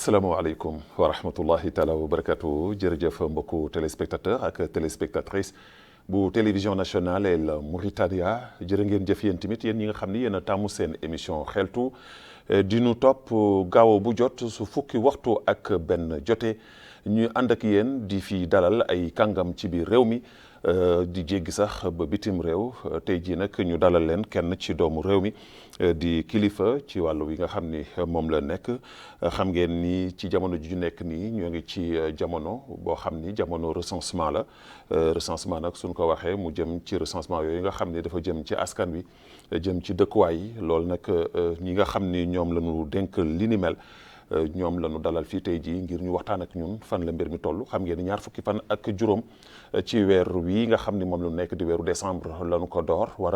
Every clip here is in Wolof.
asalaamaaleykum wa rahmatullahi taala wa barakatuh jërëjëf mbokku téléspectateur ak téléspectatrice bu télévision nationale El Mauritania jërë ngeen jëf yéen tamit yéen ñi nga xam ni yéen a tàmmu seen émission xeltu di nu topp gaaw bu jot su fukki waxtu ak benn jote ñu ànd ak yéen di fi dalal ay kàngam ci biir réew mi di jéggi sax ba bitim réew tey jii nag ñu dalal leen kenn ci doomu réew mi di kilifa ci wàllu wi nga xam ni moom la nekk xam ngeen ni ci jamono ji ñu nekk nii ñoo ngi ci jamono boo xam ni jamono recensement la recensement nag suñ ko waxee mu jëm ci recensement yooyu nga xam ni dafa jëm ci askan wi jëm ci dëkkuwaay yi loolu nag ñi nga xam ni ñoom la ñu dénk li ni mel ñoom la ñu dalal fii tey jii ngir ñu waxtaan ak ñun fan la mbir mi toll xam ngeen ni ñaar fukki fan ak juróom ci weer wi nga xam ni moom la nekk di weeru décembre la ñu ko door war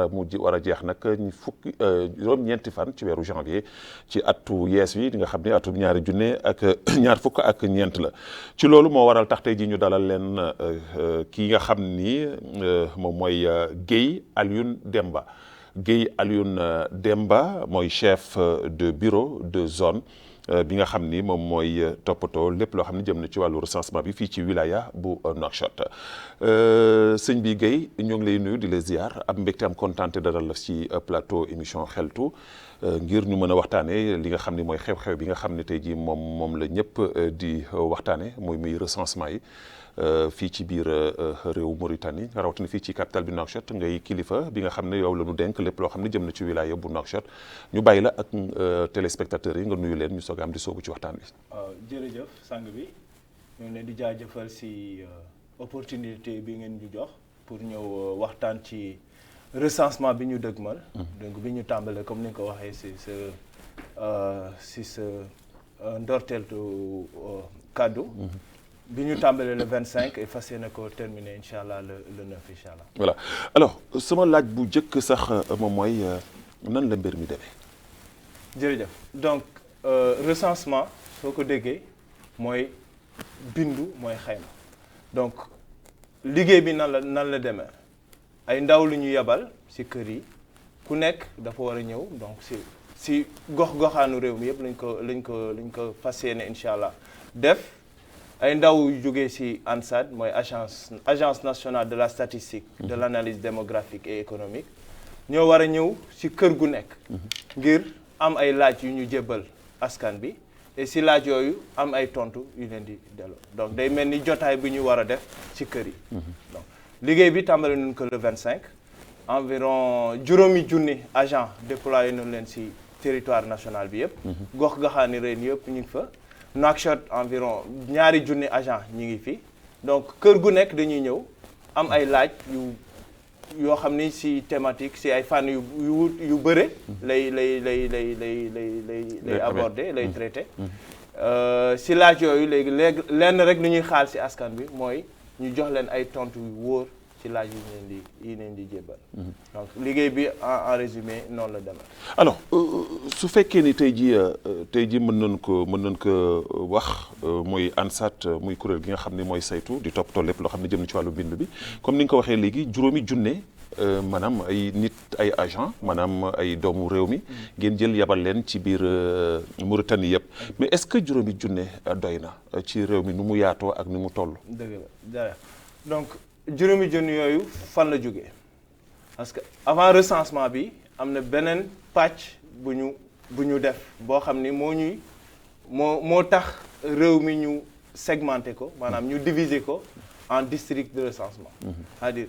a jeex nag fukki juróom-ñeenti fan ci weeru janvier ci atu yees wi di nga xam ni atu ñaari junne ak ñaar fukk ak ñeent la ci loolu moo waral tax tey jii ñu dalal leen kii nga xam ni moom mooy Guèye Alioune Demba Guèye Alioune Demba mooy chef de bureau de zone bi nga xam ni moom mooy toppatoo lépp loo xam ne jëm na ci wàllu recensement bi fii ci wilaya bu Nouakchott sëñ bi Guèye ñoo ngi lay nuyu di la ziar ab mbégte am kontaante dalal la ci plateau émission xeltu ngir ñu mën a waxtaanee li nga xam ni mooy xew-xew bi nga xam ne tey jii moom la ñëpp di waxtaanee muy recensement yi fii ci biir réew Mauritanie rawatina fii ci capitale bi Nouakchott ngay kilifa bi nga xam ne yow la ñu dénk lépp loo xam ne jëm na ci wilaya bu Nouakchott ñu bàyyi la ak téléspectateurs yi nga nuyu leen ñu soog am di soobu ci waxtaan bi. jërëjëf sang bi ñu ngi leen di jaajëfal si opportunité bi ngeen ñu jox pour ñëw waxtaan ci recensement bi ñu dëgmal. donc bi ñu tàmbalee comme ni nga ko waxee si sa ndorteeltu kaddu. bi ñu tàmbalee le 25 et fas yéene ko terminé incha allah le 9 incha allah. voilà alors sama laaj bu njëkk sax moom mooy nan la mbir mi demee. jërëjëf donc recensement soo ko déggee mooy bindu mooy xayma donc liggéey bi nan la demee ay ndaw lu ñu yebal ci kër yi ku nekk dafa war a ñëw donc si gox-goxaanu réew mi yëpp lañ ko fas yéene incha allah def. ay ndaw yu jógee ci ANSAD mooy agence nationale de la statistique de l'analyse démographique et économique ñoo war a ñëw ci kër gu nekk ngir am ay laaj yu ñu jébbal askan bi et ci laaj yooyu am ay tontu yu leen di delloo donc day mel ni jotaay bi ñu war a def ci kër yi donc liggéey bi tàmbali nañu ko le 25 environ juróomi junni agent déployé nañu leen ci territoire national bi yëpp gox-goxaani réew yëpp ñu ngi fa Nouakchott environ ñaari junni agent ñi ngi fi donc kër gu nekk dañuy ñëw am ay laaj yoo xam ni ci thématique ci ay fànn yu bëre lay aborder lay traiter ci laaj yooyu léegi lenn rek lu ñuy xaar ci askan bi mooy ñu jox leen ay tontu yu wóor ci laaj yi leen di jébbal donc liggéey bi en résumé noonu la demee. alors su fekkee ni tey jii mën nañ ko wax muy ANSAT muy kuréel gi nga xam ne mooy saytu di toppatoo lépp loo xam ne jëm na ci wàllu bind bi comme ni nga ko waxee léegi juróomi junne maanaam ay nit ay agent maanaam ay doomu réew mi ngeen jël yabal leen ci biir Mauritanie yëpp mais est-ce que juróomi junne doy na ci réew mi nu mu yaatoo ak ni mu toll. dëgg la donc. juróomi junni yooyu fan la jógee parce que avant recensement bi am na beneen pàcc bu ñu def boo xam ni moo tax réew mi ñu segmenté ko maanaam ñu diviser ko en district de recensement c'est-à-dire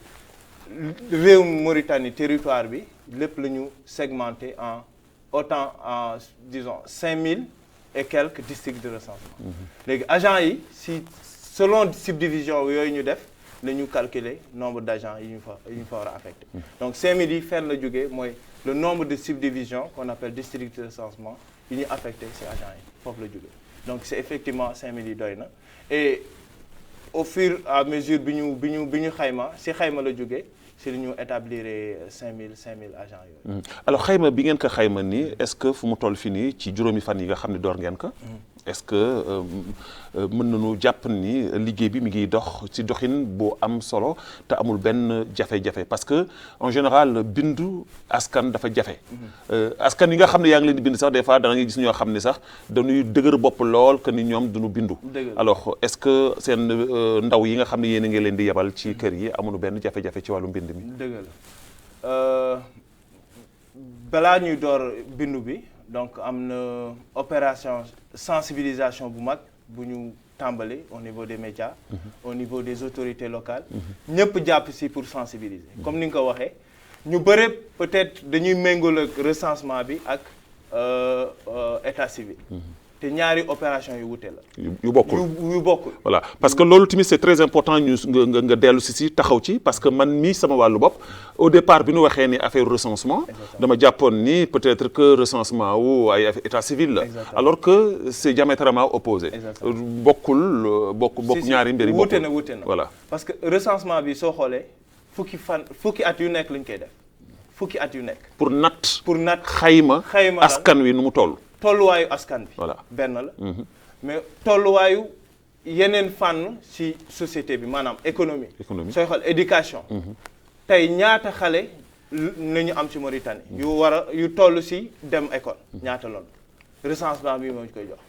réew Mauritanie territoire bi lépp la ñu segmenté en disons 5000 et quelques districts de recensement léegi agents yi selon subdivision yooyu ñu def la ñu calculer nombre d'agents yi ñu fa war a affecté donc 5000 yi fenn la jógee mooy le nombre de subdivisions qu'on appelle district de recensement yi ñu affecté ci agents yi foofu la jógee donc c'est effectivement 5000 yi doy na et au fur et à mesure bi ñu xayma ci xayma la jógee ci li ñu établir 5000 agents yooyu. alors xayma bi ngeen ko xayma nii est-ce que fu mu toll fii nii ci juróomi fan yi nga xam ne door ngeen ko. est-ce que mën nañu jàpp ni liggéey bi mi ngi dox ci doxin bu am solo te amul benn jafe-jafe parce que en général bindu askan dafa jafe. askan yi nga xam ne yaa ngi leen di bind sax des fois da ngay gis ñoo xam ne sax dañuy dëgër bopp lool que ni ñoom duñu bindu. alors est-ce que seen ndaw yi nga xam ne yéen a ngi leen di yebal ci kër yi amuñu benn jafe-jafe ci wàllu mbind mi. dëgg la balaa ñuy door bindu bi. donc am na opération sensibilisation bu mag bu ñu tàmbali au niveau des médias au niveau des autorités locales ñëpp jàpp si pour sensibiliser comme ni nga ko waxee ñu bëre peut-être dañuy méngale ak recensement bi ak état civil te ñaari opération yu wute la yu bokkul yu bokkul voilà parce que loolu tamit c'est très important ñu nga dellu si taxaw ci parce que man mii sama wàllu bopp au départ bi ñu waxee ni affaire recensement dama jàppoon ni peut-être que recensement wu ay état civil la alors que c'est diamétralement opposé bokk ñaari mbir yi wute na voilà parce que recensement bi soo xoolee fukki at yu nekk lañ koy def fukki at yu nekk pour nat xayma xayma askan wi nu mu toll tolluwaayu askan bi voilà benn la mais tolluwaayu yeneen fànn ci société bi maanaam économie sooy xool éducation tey ñaata xale nañu am ci Mauritanie yu toll ci dem école ñaata loon recensement bi moo ñu koy jox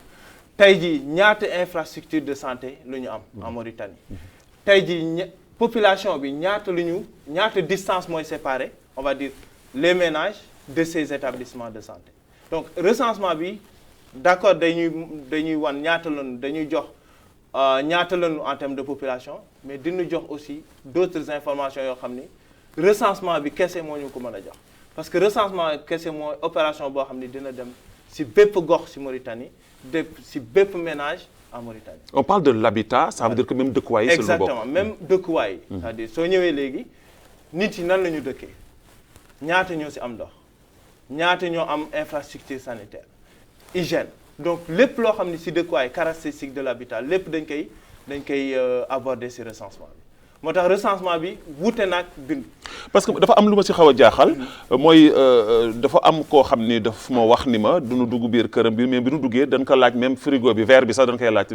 tey jii ñaata infrastructure de santé lu ñu am en Mauritanie tey jii population bi ñaata distance mooy séparer on va dire les ménages de ces établissements de santé donc recensement bi d'accord dañuy wan ñaata lañu dañuy jox ñaata lañu en termes de population mais dina jox aussi d'autres informations yoo xam ni recensement bi kese moo ñu ko mën a jox parce que recensement kese mooy opération boo xam ni dina dem ci bépp gox ci Mauritanie ci bépp ménage en Mauritanie. On parle de l'habitat, ça veut dire que même dëkkuwaay yi. exactement même dëkkuwaay yi. c'est-à-dire soo ñëwee léegi nit yi nan la ñu dëkkee ñaata ñoo ci am ndox ñaata ñoo am infrastructure sanitaire hygiène donc lépp loo xam ne ci dëkkuwaay caractéristique de l'habitat lépp dañ koy aborder ci recensement bi moo tax recensement bi wuute nag bind. parce que dafa am lu ma ci xaw a jaaxal mooy dafa am koo xam ni daf ma wax ni ma duñu dugg biir këram bi mais bi nu duggee dañ ko laaj même frigo bi verre bi sax dañ koy laaj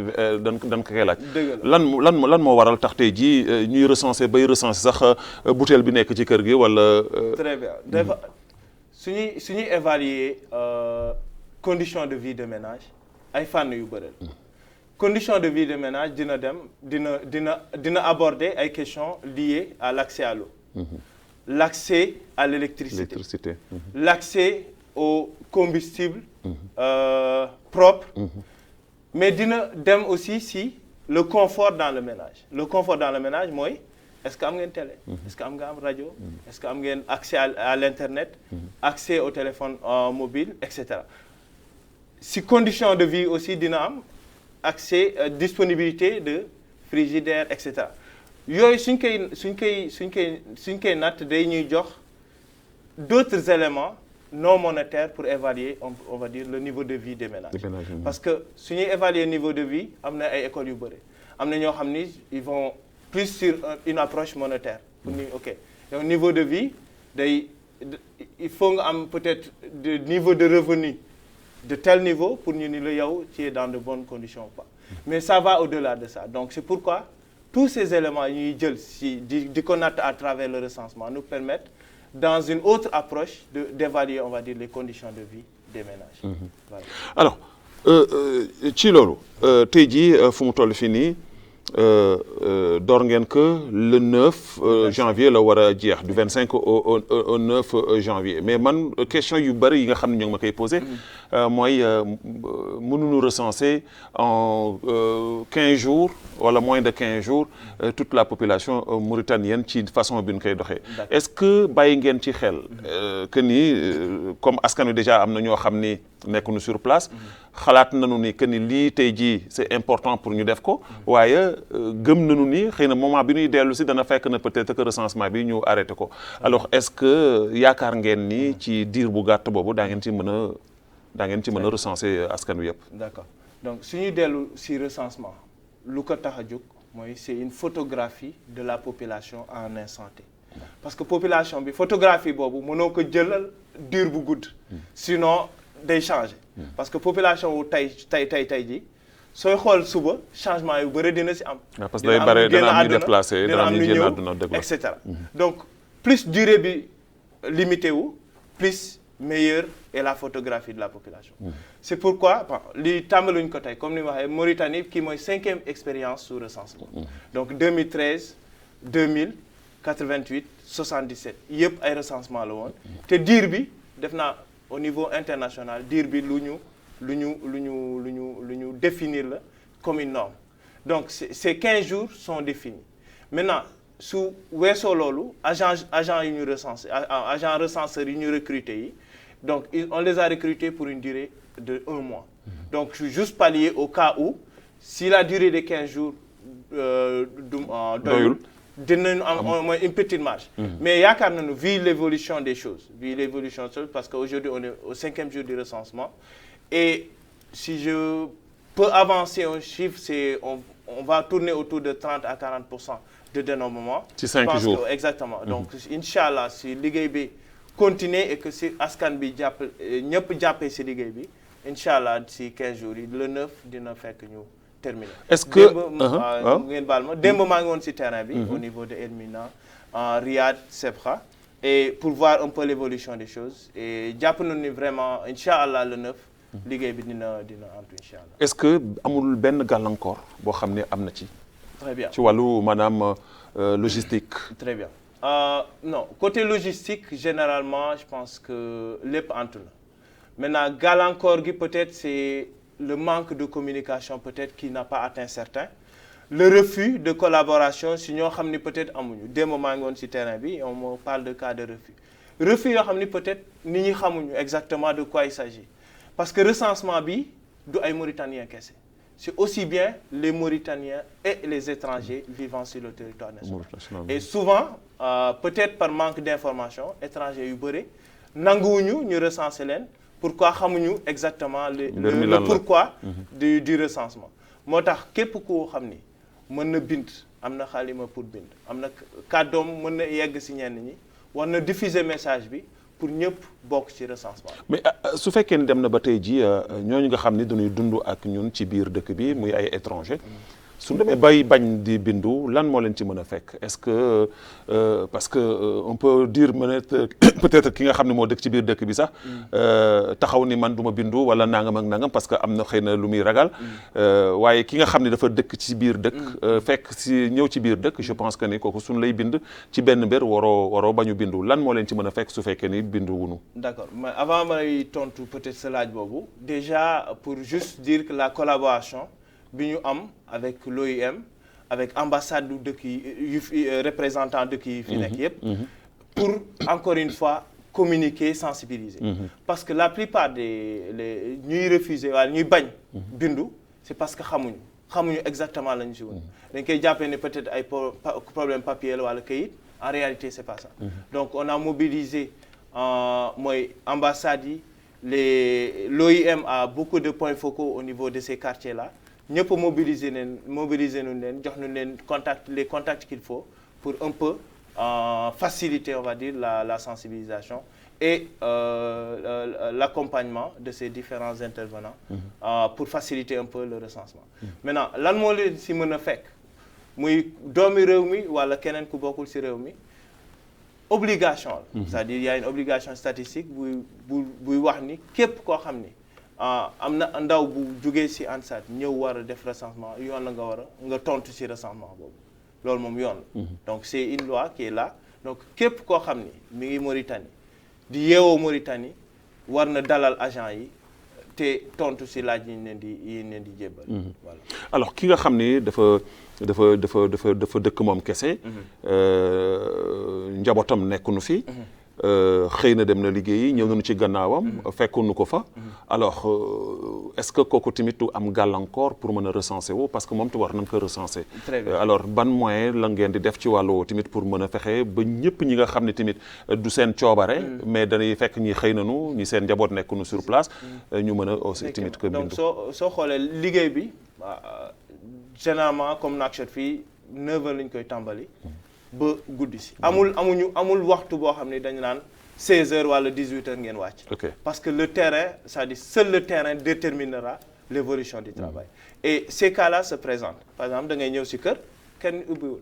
lan moo waral tax tey jii ñuy recenser sax bouteille bi nekk ci kër gi wala. très bien dafa suñuy évaluer conditions de vie de ménage ay fànn yu bëri conditions de vie de ménage dina aborder ay questions liées à l'accès à l'eau l'accès à l'électricité l'accès au combustible propre mais dina dem aussi si le confort dans le ménage mooy est-ce que am ngeen télé est-ce que am nga am rajo est-ce que am ngeen accès à l'internet accès au téléphone mobile etc. si conditions de vie aussi dina am accès disponibilité de frigidaire etc. yooyu suñ koy natt day ñuy jox d'autres éléments non monétaires pour évaluer on va dire le niveau de vie des ménages. parce que suñuy évaluer niveau de vie am na ay écoles yu bëri am na ñoo xam ni ils vont plus sur une approche monétaire pour ni ok donc niveau de vie il faut nga am peut-être de niveau de revenu de tel niveau pour ñu ni la yow tu es dans de bonnes conditions ou pas mais ça va au-delà de ça donc c'est pourquoi tous ces éléments ñuy jël si di ko natt à travers le recensement nous permettent dans une autre approche d'évaluer on va dire les conditions de vie des ménages. Voilà. Alors ci loolu tey jii fu mu toll fii nii door ngeen que le 9 janvier la war a jeex du 25 au 9 janvier mais man question yu bëri yi nga xam ne ñoo ngi ma koy posé mooy mënuñu recenser en 15 jours wala moins de 15 jours toute la population mauritanienne ci façon bi ñu koy doxee. est-ce que bàyyi ngeen ci xel que ni comme askan wi déjà am na ñoo xam ni nekkuñu sur place xalaat nañu ni que ni lii tey jii c'est important pour ñu def ko waaye gëm nañu ni xëy na moment bi ñuy dellu si dana fekk na peut-être que recensement bi ñu arrêté ko alors est-ce que yaakaar ngeen ni ci diir bu gàtt boobu daa ngeen ci mën a recenser askan wi yëpp. D'accord donc suñuy dellu si recensement lu ko tax a jóg mooy c'est une photographie de la population en instant T parce que population bi photographie boobu mënoo ko jëlal diir bu gudd sinon day changer parce que population wu tey ji sooy xool suba changement yu bëri dina si am. parce que day bare dana am ñu déplacé dana am ñu génn àdduna dëgg la et cetera. Donc plus durée bi limité wu plus meilleure est la photographie de la population. C'est pourquoi li tàmbaluñ ko tey comme ni ma waxee Mauritanie kii mooy 5e expérience sous recensement. Donc 2013 2000 88 77 yëpp ay recensement la woon. te diir bi def naa au niveau international diir bi lu ñu définir la comme une norme. Donc ces 15 jours sont définis. Maintenant su weesoo loolu agent yu ñu recensé agent recenseur yi ñu recruté yi donc on les a recrutés pour une durée de 1 mois. Donc juste pallier au cas où si la durée de 15 jours doyul dinañu am une petite marge. Mais yaakaar nañu vu l'évolution des choses parce qu'aujourd'hui on est au 5e jour du recensement et si je peux avancer un chiffre c'est on va tourner autour de 30 à 40% de dénombrement. ci 5 jours exactement. Donc inchallah si liggéey bi continuer et que si askan bi ñëpp jàppee si liggéey bi inchallah si 15 jours yi le 9 dina fekk ñu terminer. Est-ce que ngeen baal ma démb maa ngi woon si terrain bi. Au niveau de Elmina Riyad Sebra et pour voir un peu l'évolution des choses et jàpp nañu ni vraiment inchallah le 9. liggéey bi dina antu inchallah. Est-ce que amul benn gàllankoor boo xam ne am na ci. Très bien ci wàllu maanaam logistique. Très bien non côté logistique généralement je pense que lépp antu na maintenant gàllankoor gi peut-être c'est le manque de communication peut-être qui n'a pas atteint certains le refus de collaboration si ñoo xam ni peut-être amuñu démb maa ngi woon ci terrain bi on me parle de cas de refus yoo xam ni peut-être nit ñi xamuñu exactement de quoi il s'agit parce que recensement bi du ay Mauritaniens kese c'est aussi bien les Mauritaniens et les étrangers vivant sur le territoire national. Et souvent peut-être par manque d'information étrangers yu bëri nanguwuñu ñu recenser leen pourquoi xamuñu exactement le pourquoi du recensement moo tax képp koo xam ni mën na bind am na xalima pour bind am na kàddoom mën na yegg ci ñenn ñi war na diffuser message bi pour ñëpp bokk ci recensement. Mais su fekkee ni dem na ba tey jii ñooñu nga xam ni dañuy dund ak ñun ci biir dëkk bi muy ay étranger su demee bay bañ di bindu lan moo leen ci mën a fekk est-ce que parce que on peut dire peut-être ki nga xam ne moo dëkk ci biir dëkk bi sax taxaw ni man du ma bindu wala nangam ak nangam parce que am na xëy na lu muy ragal waaye ki nga xam ne dafa dëkk ci biir dëkk fekk si ñëw ci biir dëkk je pense que ni kooku suñu lay bind ci benn mbir waroo bañu bindu lan moo leen ci mën a fekk su fekkee ni bindu wunu. D'accord mais avant may tontu peut-être sa laaj boobu déjà pour juste dire que la collaboration bi ñu am avec l'OIM avec ambassade du dëkk yi représentant dëkk yi fi nekk yépp pour encore une fois communiquer sensibiliser parce que la plupart des ñuy refuser wala ñuy bañ bindu c'est parce que xamuñu exactement la ñu si woon dañ koy jàppee ne peut-être ay problème papier la wala kayit en réalité c'est pas ça donc on a mobilisé mooy ambassades yi l'OIM a beaucoup de points focaux au niveau de ces quartiers là ñëpp mobiliser nu leen jox nu leen les contacts qu'il faut pour un peu faciliter on va dire la sensibilisation et l'accompagnement de ces différents intervenants pour faciliter un peu le recensement. Maintenant lan moo leen si mën a fekk muy doomi réew mi wala keneen ku bokkul si réew mi obligation la. C'est-à-dire il y a une obligation statistique buy wax ni képp koo xam ni am na ndaw bu jógee ci ANSAT ñëw war a def recensement yoon la nga tontu ci recensement boobu loolu moom yoon la donc c'est une loi qui est là donc képp koo xam ni mi ngi Mauritanie di yeewoo Mauritanie war na dalal agent yi te tontu ci laaj yi ñu leen di jébbal voilà. Alors ki nga xam ni dafa dëkk moom kese njabootam nekkunu fi xëy na dem na liggéeyi ñëw nañu ci gannaawam fekkuñu ko fa alors est-ce que kooku tamit du am gàllankoor pour mën a recenser wu parce que moom te war nañ ko recenser. Très bien. Alors ban moyen la ngeen di def ci wàllu tamit pour mën a fexe ba ñëpp ñi nga xam ne tamit du seen coobare mais dañuy fekk ñi xëy nañu ñi seen njaboot nekkunu sur place ñu mën a aussi tamit que bindu. donc soo xoolee liggéey bi généralement comme Nouakchott fii 9h lañ koy tàmbali ba guddi si amul waxtu boo xam ne dañu naan 16h wala 18h ngeen wàcc. Ok. Parce que le terrain c'est-à-dire seul le terrain déterminera l'évolution du travail. Et ces cas-là se présentent. Par exemple, da ngay ñëw ci kër kenn ubbiwul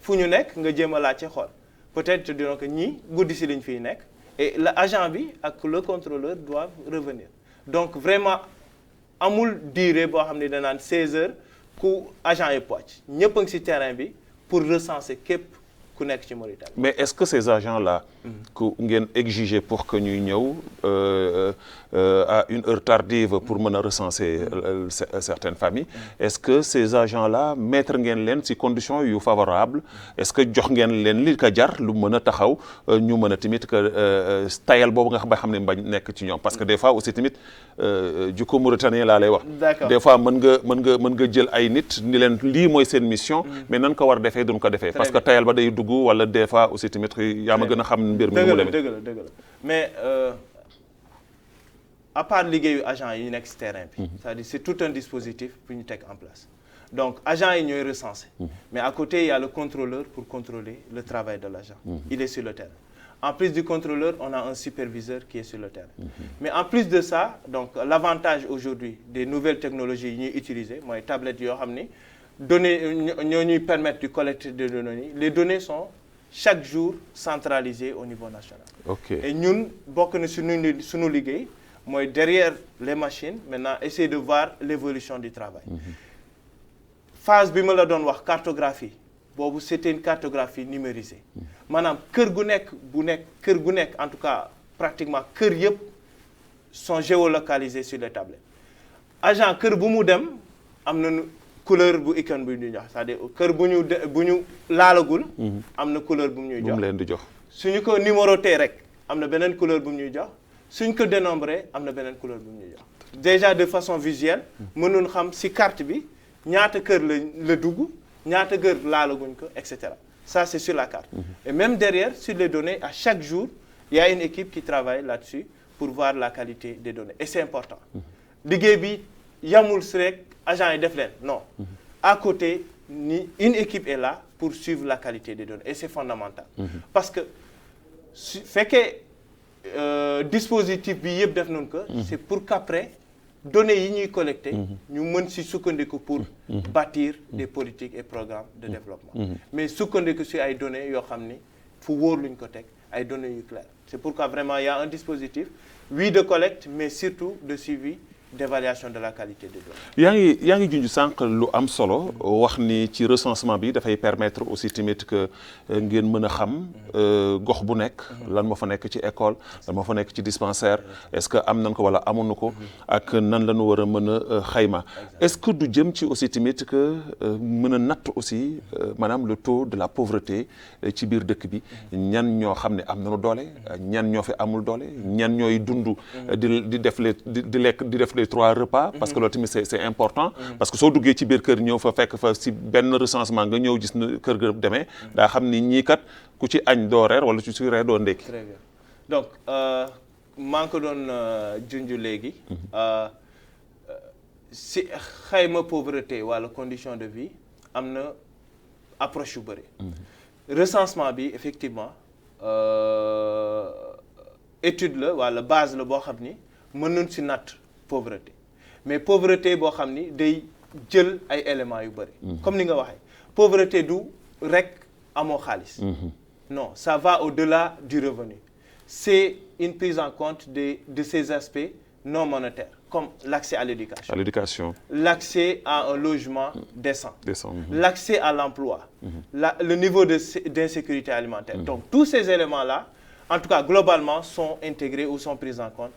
fu ñu nekk nga jéem a laajte xool peut-être te diront que ñii guddi ci liñ fiy nekk et l'agent bi ak le contrôleur doivent revenir. Donc vraiment amul durée boo xam ne danaan 16 heures ku agent yi wàcc ñëpp a ngi ci terrain bi pour recenser képp ku nekk ci Mauritanie. Mais est-ce que ces agents-là que ngeen exiger pour que ñuy ñëw à une heure tardive pour mën a recenser certaines familles, est-ce que ces agents-là mettre ngeen leen ci conditions yu favorables, est-ce que jox ngeen leen li ka jar lu mën a taxaw ñu mën a tamit que tayal boobu nga xam ne bañ nekk ci ñoom parce que des fois aussi tamit jukko mauritanien laa lay wax. D'accord. Des fois mën nga jël ay nit ni leen lii mooy seen mission mais nan ko war defee duñ ko defee parce que tayal ba day dugg wala des fois aussi tamit yaa ma gën a xam mbir mi nu mu demee. dëgg la mais à part liggéeyu agent yi nekk ci terrain bi. c'est-à-dire c'est tout un dispositif pour ñu teg en place donc agent yi ñooy recenser. mais à côté il y a le contrôleur pour contrôler le travail de l'agent. Il est sur le terrain. En plus du contrôleur, on a un superviseur qui est sur le terrain. Mais en plus de ça, donc l'avantage aujourd'hui des nouvelles technologies yi ñuy utiliser mooy tablettes yoo xam ni données ñoo ñuy permettre de collecter des données. Les données sont chaque jour centralisées au niveau national. Ok. Et ñun bokk na suñu liggéey mooy derrière les machines maintenant essayer de voir l'évolution du travail. Phase bi ma la doon wax cartographie boobu c'était une cartographie numérisée. maanaam kër gu nekk en tout cas pratiquement kër yëpp sont géolocalisés sur les tablettes. Agent kër bu mu dem am na couleur bu icône bu ñuy jox c'est-à-dire kër bu ñu laalagul. am na couleur bu mu ñuy jox bu mu leen di jox. suñu ko numéroté rek am na beneen couleur bu mu ñuy jox suñ ko dénombré am na beneen couleur bu mu ñuy jox. déjà de façon visuelle mënoon xam ci carte bi ñaata kër la dugg ñaata kër laalaguñ ko et cetera. Ça c'est sur la carte. Et même derrière sur les données à chaque jour il y a une équipe qui travaille là-dessus pour voir la qualité des données et c'est important. liggéey bi yamul si rek agent yi def leen non. À côté une équipe est là pour suivre la qualité des données et c'est fondamental. Parce que su fekkee dispositif bi yëpp def nañ ko. c'est pour qu'après données yi ñuy collecter ñu mën ci sukkandiku pour bâtir des politiques et programmes de développement. Mais sukkandiku ci ay données yoo xam ni fu wóor luñ ko teg ay données yu claires. C'est pourquoi vraiment il y a un dispositif de collecte mais surtout de suivi d'évaluation de la qualité des données. yaa ngi junj sànq lu am solo wax ni ci recensement bi dafay permettre aussi tamit que ngeen mën a xam gox bu nekk lan moo fa nekk ci école lan moo fa nekk ci dispensaire est-ce que am nañ ko wala amuñu ko ak nan la ñu war a mën a xayma est-ce que du jëm ci aussi tamit que mën a natt aussi maanaam le taux de la pauvreté ci biir dëkk bi ñan ñoo xam ne am nañu doole ñan ñoo fi amul doole ñan ñooy dund di def les 3 repas parce que loolu tamit c'est important parce que soo duggee ci biir kër ñëw fa fekk fa si benn recensement nga ñëw gis na kër ga demee daa xam ni ñii kat ku ci añ doo reer wala ci reer doo ndékki. Très bien donc maa ngi ko doon junj léegi si xayma pauvreté wala condition de vie am na approche yu bëri. Recensement bi effectivement étude la wala base la boo xam ni mën nañ si natt pauvreté mais pauvreté boo xam ni day jël ay éléments yu bëri. Comme ni nga waxee pauvreté du rek amoo xaalis. Non, ça va au-delà du revenu. C'est une prise en compte de ces aspects non monétaires comme l'accès à l'éducation. L'accès à un logement décent. L'accès à l'emploi. Le niveau d'insécurité alimentaire. Donc tous ces éléments-là, en tout cas globalement, sont intégrés ou sont pris en compte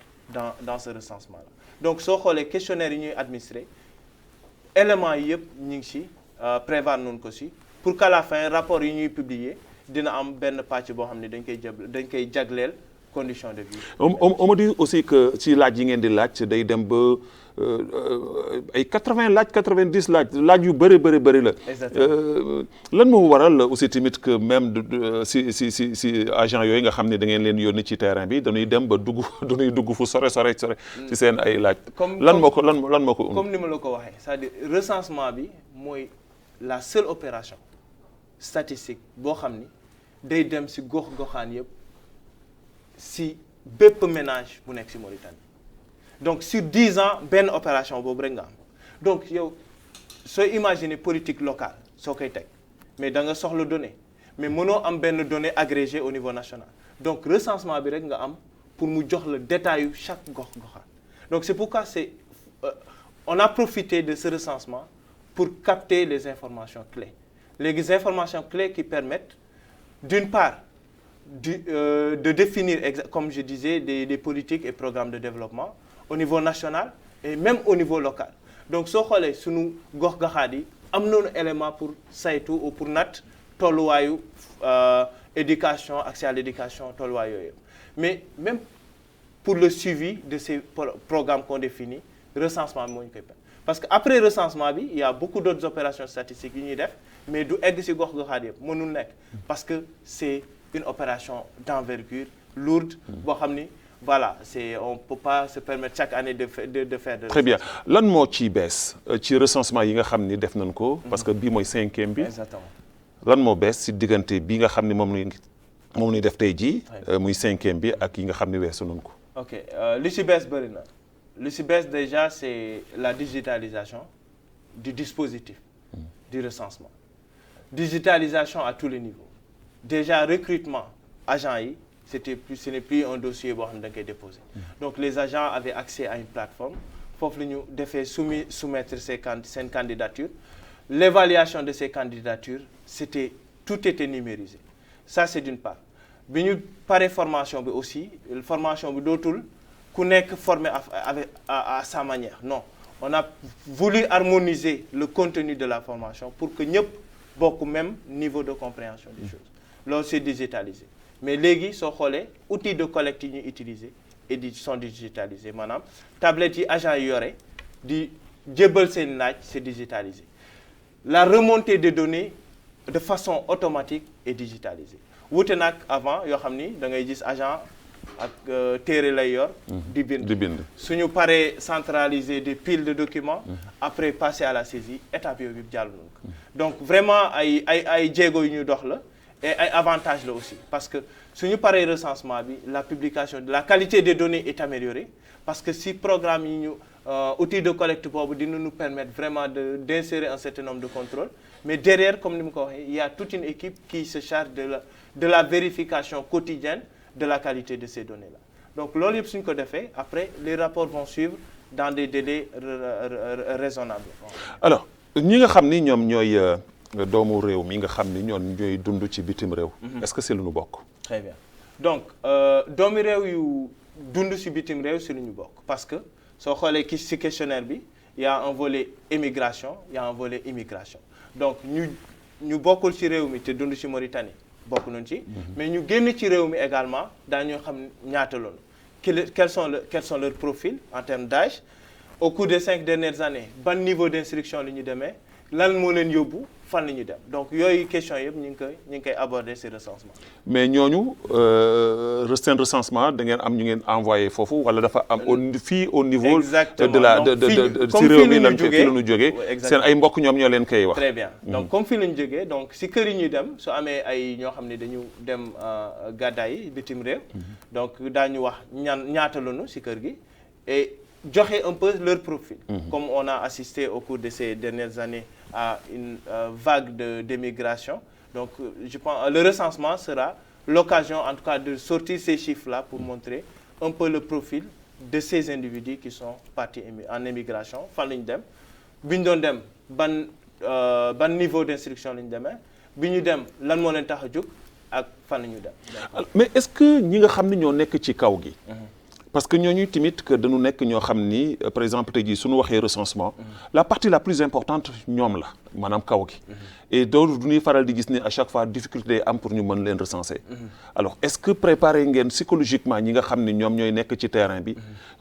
dans ce recensement-là. Donc soo xoolee questionnaire yi ñuy administré éléments yi yëpp ñu ngi ci prévoir nañu ko ci pour qu'à la fin rapport yi ñuy publier dina am benn pàcc boo xam ne dañ koy jagleel conditions de vie. on me dit aussi que ci laaj yi ngeen di laaj day dem ba ay 80 laaj 90 laaj yu bëri la. lan moo waral aussi tamit que même si agent yooyu nga xam ne da ngeen leen yónni ci terrain bi dañuy dem ba dañuy dugg fu sore ci seen ay laaj. lan moo ko comme ni ma la ko waxee c'est-à-dire recensement bi mooy la seule opération statistique boo xam ni day dem si gox-goxaan yëpp si bépp ménage bu nekk si Mauritanie donc sur 10 ans benn opération boobu rek nga am donc yow sooy imaginer politique locale soo koy teg mais da nga soxla données mais mënoo am benn donnée agrégée au niveau national donc recensement bi rek nga am pour mu jox le détail yu chaque gox-goxaan donc c'est pourquoi on a profité de ce recensement pour capter les informations clés les informations clés qui permettent d'une part de définir comme je disais des politiques et programmes de développement au niveau national et même au niveau local donc soo xoolee sunu gox-goxaat yi am nañu élément pour saytu ou pour natt tolluwaayu éducation accès à l'éducation tolluwaay yooyu mais même pour le suivi de ces programmes qu'on définit recensement bi moo ñu koy permettre parce que après recensement bi il y a beaucoup d'autres opérations statistiques yu ñuy def mais du egg ci gox-goxaat yëpp mënul nekk parce que c'est une opération d'envergure lourde boo xam ni voilà on peut pas se permettre chaque année de faire de très bien lan moo ci bees ci recensement yi nga xam ni def nañ ko parce que bii mooy 5e bi exactement lan moo bees ci diggante bi nga xam ni moom lañuy def tey jii muy 5e bi ak yi nga xam ni weesu nañ ko ok li ci bees bëri na li ci bees déjà c'est la digitalisation du dispositif du recensement digitalisation à tous les niveaux déjà recrutement agents yi ce n'est plus un dossier boo xam ne da nga koy déposer donc les agents avaient accès à une plateforme foofu la ñu defee soumettre seen candidature l'évaluation de ces candidatures tout était numérisé ça c'est d'une part bi ñu paree formation bi aussi formation bi dootul ku nekk formé à sa manière non on a voulu harmoniser le contenu de la formation pour que ñëpp bokk même niveau de compréhension des choses loolu c'est digitalisé mais léegi soo xoolee outils de collecte yi ñuy utiliser sont digitalisés maanaam tablettes yi agents yi yore di jébbal seen laaj c'est digitalisé la remontée des données de façon automatique est digitalisée wuute nag avant yoo xam ni da ngay gis agent ak téere lay yor di bind suñu paree centraliser des piles de documents après passer à la saisie étape yooyu bi jàll nañ ko donc vraiment ay jéego yu ñu dox la et ay avantages là aussi parce que suñu paree recensement bi la publication de la qualité des données est améliorée parce que si programme yi ñu outil de collecte boobu dina nous permettre vraiment d'insérer un certain nombre de contrôles mais derrière comme ni mu ko waxee il y a toute une équipe qui se charge de la vérification quotidienne de la qualité de ces données-là donc loolu yëpp suñu ko defee après les rapports vont suivre dans des délais raisonnables. Alors ñi nga xam ni ñoom ñooy doomu réew mi nga xam ni ñoom ñooy dund ci bitim réew. Est-ce que c'est lu ñu bokk. Très bien donc doomu réew yu dund ci bitim réew ci lu ñu bokk parce que soo xoolee ci questionnaire bi il y a un volet émigration il y a un volet immigration donc ñu bokkul ci réew mi te dund ci Mauritanie. bokk nañ ci mais ñu génn ci réew mi également daañu xam ñaata loolu quels sont leurs profils en termes d'âge au cours des 5 dernières années ban niveau d'instruction la ñu demee lan moo leen yóbbu fan la ñu dem donc yooyu question yëpp ñu ngi koy aborder ci recensement. mais ñooñu seen recensement da ngeen am ñu ngeen envoyé foofu wala dafa am fii au niveau. exactement de la de ci réew mi lan fii la ñu jógee seen ay mbokk ñoom ñoo leen koy wax. très bien donc comme fii la ñu jógee donc ci kër yi ñuy dem su amee ay ñoo xam ne dañu dem gàddaay bitim réew. donc daañu wax ñaata lañu ci kër gi et joxe un peu leur profil. Comme on a assisté au cours de ces dernières années à une vague d'émigration. Donc, je pense le recensement sera l'occasion, en tout cas, de sortir ces chiffres-là pour montrer un peu le profil de ces individus qui sont partis en émigration. Fan lañu dem bi ñu doon dem ban niveau d'instruction lañu demee bi ñu dem lan moo leen tax a jóg ak fan la ñu dem. Mais est-ce que ñi nga xam ne ñoo nekk ci kaw gi. Parce que ñooñu tamit que dañu nekk ñoo xam ni par exemple tey jii suñu waxee recensement la partie la plus importante ñoom la maanaam kaw gi et donc du ñuy faral di gis ne à chaque fois difficulté am pour ñu mën leen recenser alors est-ce que préparer ngeen psychologiquement ñi nga xam ni ñoom ñooy nekk ci terrain bi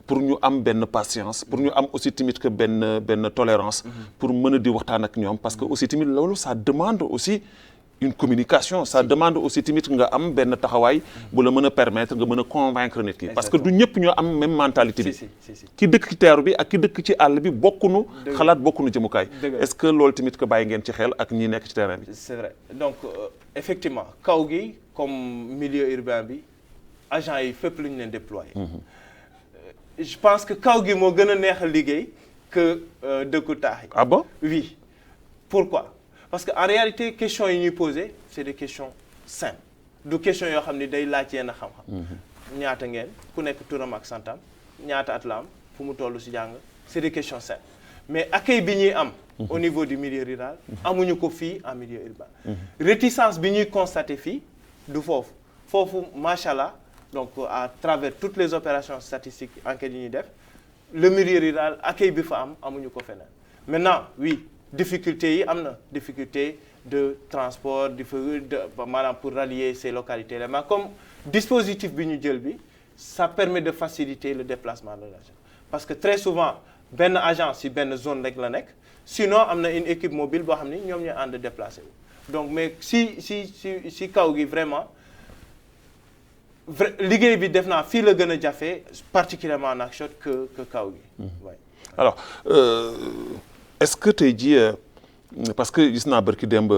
pour ñu am benn patience pour ñu am aussi tamit que benn tolérance pour mën a di waxtaan ak ñoom parce que aussi tamit loolu ça demande aussi une communication ça demande aussi tamit nga am benn taxawaay bu la mën a permettre nga mën a convaincre nit ki parce que du ñëpp ñoo am même mentalité bi ki dëkk ci teeru bi ak ki dëkk ci àll bi bokkunu xalaat bokkunu jëmukaay est-ce que loolu tamit que bàyyi ngeen ci xel ak ñi nekk ci terrain bi c'est vrai donc effectivement kaw gi comme milieu urbain bi agents yi fépp lu ñu leen déployer je pense que kaw gi moo gën a neex a liggéey que dëkku taax yi. Ah bon? Oui. Pourquoi? Parce que en réalité questions yi ñuy poser c'est des questions simples du question yoo xam ni day laaj yenn xam-xam. ñaata ngeen ku nekk turam ak santam ñaata at la am fu mu toll ci jàng c'est des questions simples mais accueil bi ñuy am. au niveau du milieu rural. amuñu ko fii en milieu urbain. réticence bi ñuy constater fii du foofu macha allah donc à travers toutes les opérations statistiques enquêtes yi ñuy def le milieu rural accueil bi fa am amuñu ko feneen. maintenant oui difficulté yi am na difficulté de transport maanaam pour rallier ces localités là mais comme dispositif bi ñu jël bi ça permet de faciliter le déplacement de l'agent parce que très souvent benn agent ci benn zone rek la nekk sinon am na une équipe mobile boo xam ni ñoom ñooy ànd déplacé wu donc mais si kaw gi vraiment liggéey bi def naa fii la gën a jafe particulièrement en Nouakchott que kaw gi. alors est-ce que tey jii parce que gis naa barki démb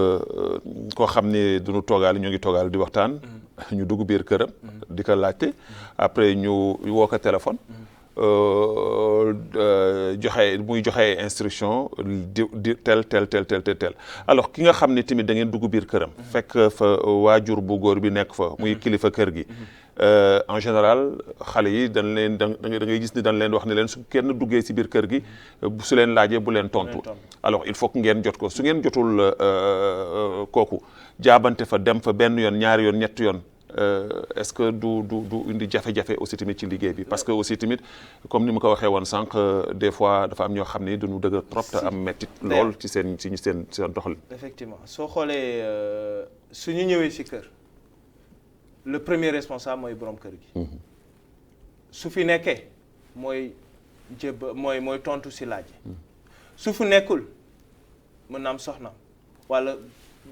koo xam ne duñu toogaale ñoo ngi toogaale di waxtaan. ñu dugg biir këram. di ko laajte après ñu woo ko téléphone. muy joxe instruction di tel alors ki nga xam ne tamit da ngeen dugg biir këram. fekk fa waajur bu góor bi nekk fa muy kilifa kër gi. en général xale yi dañ leen da ngay gis ni dañ leen wax ne leen su kenn duggee ci biir kër gi su leen laajee bu leen tontu. alors il faut que ngeen jot ko su ngeen jotul kooku jaabante fa dem fa benn yoon ñaari yoon ñetti yoon. est-ce que du indi jafe-jafe aussi tamit ci liggéey bi parce que aussi tamit comme ni ma ko waxee woon sànq des fois dafa am ñoo xam ne duñu dëgër trop te am mettit lool ci seen doxal. effectivement soo xoolee su ñu ñëwee ci kër le premier responsable mooy borom kër gi. su fi nekkee mooy mooy tontu ci laaj. su fi nekkul mën na am soxna walla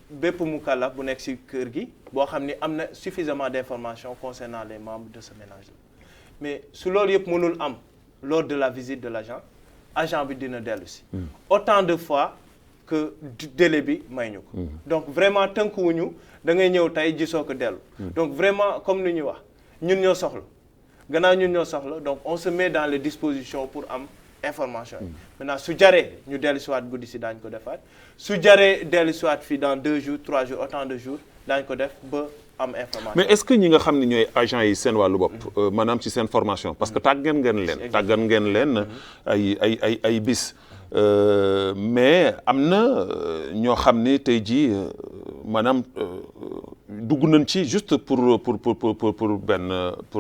bépp mukallaf bu nekk ci kër gi boo xam ni am na suffisamment d'informations concernant les membres de ce ménage là mais su loolu yëpp mënul am lors de la visite de agent bi dina dellu si autant de fois que délai bi may ñu ko donc vraiment tënkuwuñu da ngay ñëw tey gisoo ko dellu donc vraiment comme ni ñuy wax ñun ñoo soxla gannaaw ñun ñoo soxla donc on se met dans les dispositions pour am information yi maintenant su jaree ñu dellu siwaat guddi si daañu ko defaat su jaree dellu siwaat fii dans 2 jours 3 jours autant de jours daañu ko def ba am information. mais est-ce que ñi nga xam ne ñooy agents yi seen wàllu bopp maanaam ci seen formation parce que tàggat ngeen leen ay bis mais am na ñoo xam ne tey jii maanaam dugg nañ ci juste pour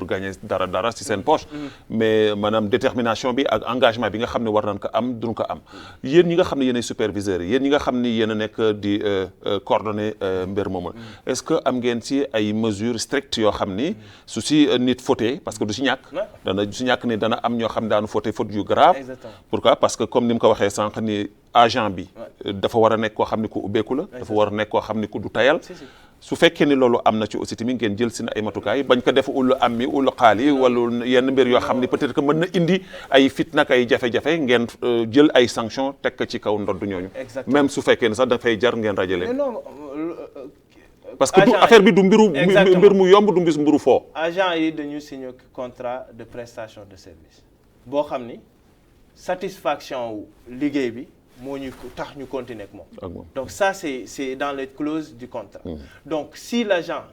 gagner dara ci seen poche. mais maanaam détermination bi ak engagement bi nga xam ne war nañ ko am duñ ko am yéen ñi nga xam ne yéen ay superviseurs yi yéen ñi nga xam ne yéen a nekk di coordonner mbir moomu est-ce que am ngeen ci ay mesures strictes yoo xam ni su si nit fauté parce que du si ñàkk. ni dana am ñoo xam ne daanu fauté faute yu grave. pourquoi parce que comme ni mu ko waxee sànq ni agent bi dafa war a nekk koo xam ni ku ubbeeku la dafa war a nekk koo xam ni ku du tayal su fekkee ni loolu am na ci aussi tamit ngeen jël seen ay matukaay bañ ko def ulu am mi ulu xaali wala yenn mbir yoo xam ni peut-être que mën na indi ay fitna ak ay jafe-jafe ngeen jël ay sanctions teg ko ci kaw ndodd ñooñu même su fekkee ni sax dafay jar ngeen rajale parce que affaire bi du mbir mu yomb du mbiru foo agent yi dañu signé contrat de prestation de service boo xam ni satisfaction wu liggéey bi moo ñu tax ñu continuer ak moom donc ça c'est dans les clauses du contrat donc si l'agent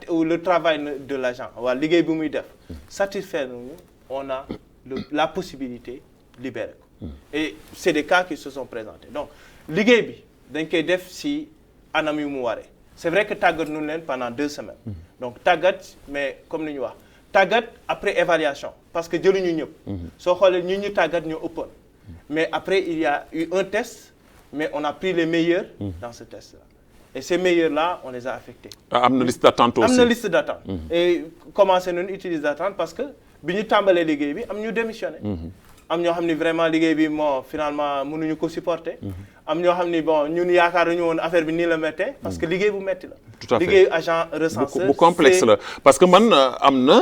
ou le travail de l'agent waa liggéey bi muy def satisfaire nañu on a la possibilité libérer ko et c'est des cas qui se sont présentés donc liggéey bi dañ koy def si anam yu mu waree c'est vrai que tàggat nañu leen pendant 2 semaines donc tàggat mais comme ni ñu wax tàggat après évaluation parce que jëluñu ñëpp soo xoolee ñu tàggat ñu ëppoon mais après il y a eu un test mais on a pris les meilleurs dans ce test-là et ces meilleurs-là on les a affectés. am na liste d'attente aussi am na liste d'attente et commencé nañu utiliser d'attente parce que bi ñu tàmbalee liggéey bi am ñu démissionné am ñoo xam ni vraiment liggéey bi moo finalement mënuñu ko supporter am ñoo xam ni bon ñun yaakaaruñu woon affaire bi nii la méttee parce que liggéey bu métti la. tout à fait liggéey agent recenseur bu complexe la parce que man am na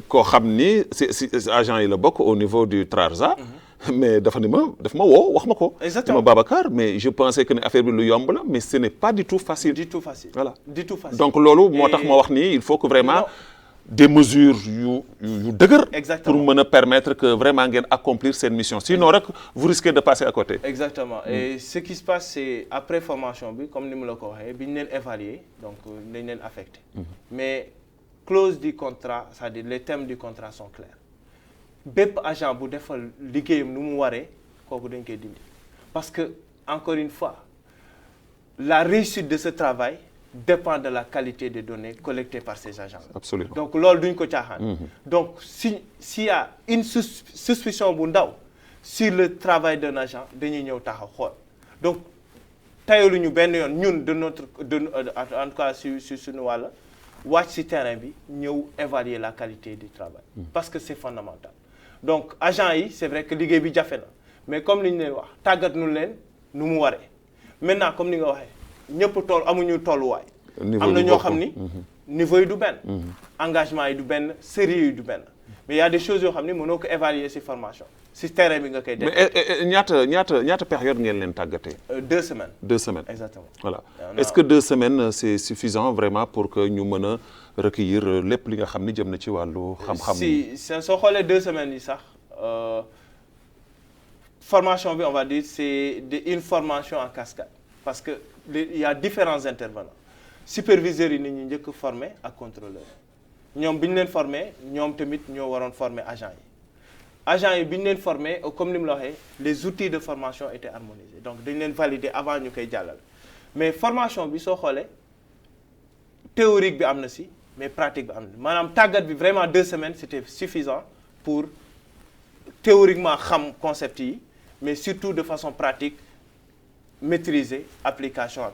koo xam ni si agent yi la bokk au niveau du Trarza. mais daf ma woo wax ma ko. exactement ma Babacar mais je pensais que ne affaire bi lu yomb la mais ce n'est pas du tout facile. du tout facile voilà du tout facile. donc loolu moo tax ma wax ni il faut que vraiment des mesures yu dëgër. Exactement. Pour mën a permettre que vraiment ngeen accomplir cette mission sinon rek vous risquez de passer à côté. Exactement. Et ce qui se passe c'est après formation bi comme ni mu la ko waxee bi ñu leen évaluer donc dañ leen affecté. Mais clause du contrat c'est-à-dire les termes du contrat sont clairs bépp agent bu defal liggéeyam nu mu waree kooku dañ koy dindi parce que encore une fois la réussite de ce travail dépend de la qualité des données collectées par ces agents. Absolument. Donc loolu duñ ko caaxaan. Donc s'il y a une suspicion bu ndaw sur le travail d'un agent dañuy ñëw taxaw xool donc tayaluñu benn yoon ñun en tout cas sur suñu wàll wàcc ci terrain bi ñëw évaluer la qualité du travail. Parce que c'est fondamental. Donc agent yi c'est vrai que liggéey bi jafe na mais comme li ñu leen wax tàggat nu leen nu mu waree maintenant comme ni nga waxee. ñëpp tool amuñu tolluwaay. am na ñoo xam ni niveau yi du benn. engagement yi du benn sérieux yi du benn mais il y a des choses yoo xam ni mënoo ko évaluer ci formation ci terrain bi nga koy def. mais ñaata période ngeen leen tàggatee. 2 semaines. 2 semaines exactement. Voilà. Est-ce que 2 semaines c'est suffisant vraiment pour que ñu mën a recueillir lépp li nga xam ni jëm na ci wàllu xam-xam. si soo xoolee 2 semaines yi sax formation bi on va dire c'est une formation en cascade parce que il y a différents intervenants superviseurs yi nit ñi njëkk formé ak contrôleurs ñoom bi ñu leen formé ñoom tamit ñoo waroon former agents yi bi ñu leen formé comme ni mu la waxee les outils de formation étaient harmonisés donc dañu leen valider avant ñu koy jàllale mais formation bi soo xoolee théorique bi am na si mais pratique bi am na maanaam tàggat bi vraiment 2 semaines c'était suffisant pour théoriquement xam concept yi mais surtout de façon pratique maîtriser application ak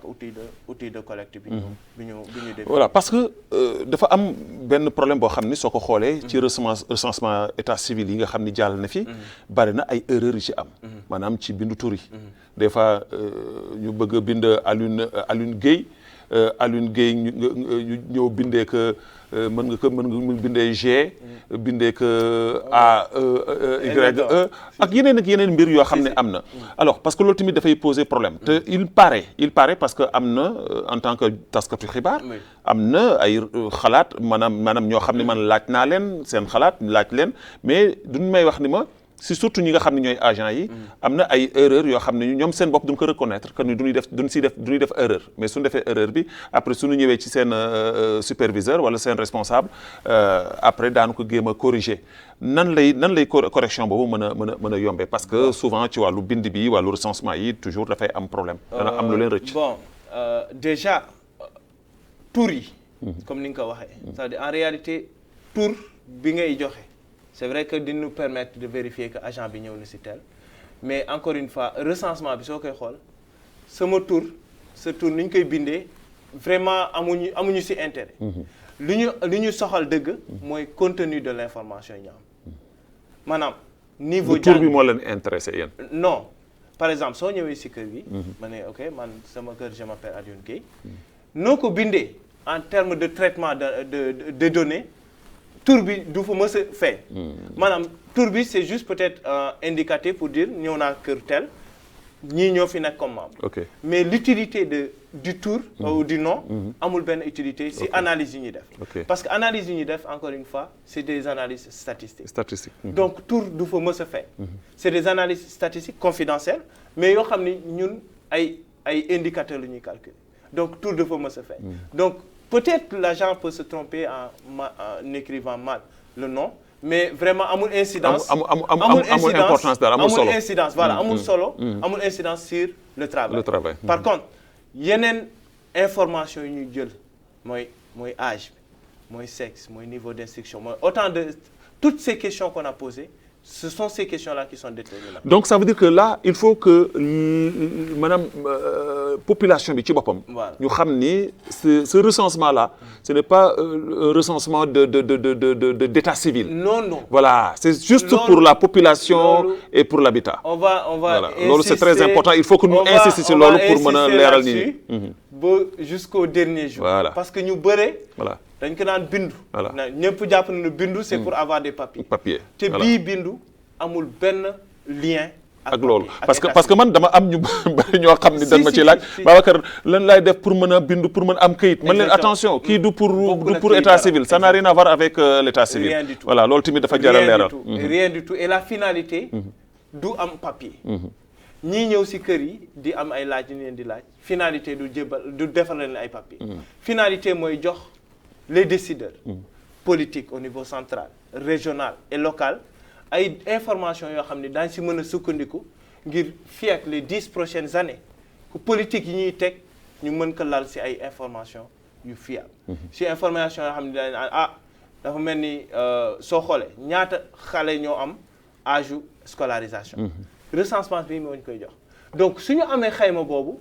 outil de collecte bi ñu def. Voilà parce que dafa am benn problème boo xam ni soo ko xoolee. ci recensement état civil yi nga xam ni jàll na fi. bari na ay erreurs yu ci am. maanaam ci bindu tur yi. des fois ñu bëgg a bind Alioune Guèye ñu ñëw bindee que mën nga bindee G. bindee que AYE ak yeneen mbir yoo xam ne am na. alors parce que loolu tamit dafay poser problème te il paraît parce que am na en tant que taskatu xibaar. am na ay xalaat maanaam ñoo xam ne man laaj naa leen seen xalaat laaj leen mais duñ may wax ni ma. si surtout ñi nga xam ne ñooy agents yi. am na ay erreurs yoo xam ne ñoom seen bopp duñ ko reconnaître que ni duñuy def erreur mais suñu defee erreur bi après suñu ñëwee ci seen superviseur wala seen responsable après daanu ko géem a corriger nan lay correction boobu mën a yombee parce que souvent ci wàllu bind bi wàllu recensement yi toujours dafay am problème. dana am lu leen rëcc. bon déjà tur yi. comme ni nga ko waxee. c'est-à-dire en réalité tur bi ngay joxe. C'est vrai que de nous permettre de vérifier que agent bi ñëw na ci tel mais encore une fois recensement bi soo koy xool sa tur ni ñu koy bindee vraiment amuñu ci intérêt. li ñu soxal dëgg mooy contenu de l'information yi ñu am maanaam. niveau jàng tur bi moo leen intéressé yéen. non par exemple soo ñëwee ci kër gi. ma ne ok man sama kër je m'appelle Alioune Guèye noo ko bindee en termes de traitement de données. Tur bi du fa mës a fee. maanaam tur bi c'est juste peut-être indicatif pour dire ñëw naa kër tel ñii ñoo fi nekk comme membre. Okay. Mais l'utilité du tur ou du nom amul benn utilité si analyse yi ñuy def. Parce que analyse yi ñuy def encore une fois c'est des analyses statistiques. Donc tur du fa mës a fee. C'est des analyses statistiques confidentielles mais yoo xam ni ñun ay indicateurs la ñuy calculer donc tur du fa mës a fee. Donc peut-être l'agent peut se tromper en écrivant mal le nom mais vraiment amul incidence amul importance dara amul solo amul incidence voilà amul solo amul incidence sur le travail. Par contre yeneen information yi ñuy jël mooy âge bi mooy sexe mooy niveau d'instruction mooy autant de toutes ces questions qu'on a posées ce sont ces questions-là qui sont déterminantes. Donc ça veut dire que là il faut que maanaam population bi ci boppam. ñu xam ni ce recensement-là ce n'est pas un recensement d'état civil. Non. Voilà, c'est juste pour la population et pour l'habitat. On va voilà. Loolu c'est très important, il faut que ñu insister sur loolu pour mën a leeral nit ñi. Ba jusqu'au dernier jour. Voilà. Parce que ñu bëre. Voilà. dañ ko naan bindu. Voilà. ñëpp jàpp nañu bindu c'est pour avoir des papiers. Papier. te bii bindu amul benn lien ak loolu parce que man dama am ñu bari ñoo xam ni dañ ma ci laaj Babacar lan laay def pour mën a bindu pour mën a am këyit man leen attention kii du pour état civil ça n'a rien à voir avec l'état civil voilà loolu tamit dafa jaral leeral rien du tout et la finalité du am papier ñii ñëw si kër yi di am ay laaj yu leen di laaj finalité du defal leen ay papier finalité mooy jox les décideurs politiques au niveau central régional et local ay information yoo xam ne daañu si mën a sukkandiku ngir fii ak les 10 prochaines années que politique yi ñuy teg ñu mën ko lal si ay information yu fiable si information yoo xam ne dañ dafa mel ni soo xoolee ñaata xale ñoo am âge scolarisation recensement bi moo ñu koy jox donc suñu amee xayma boobu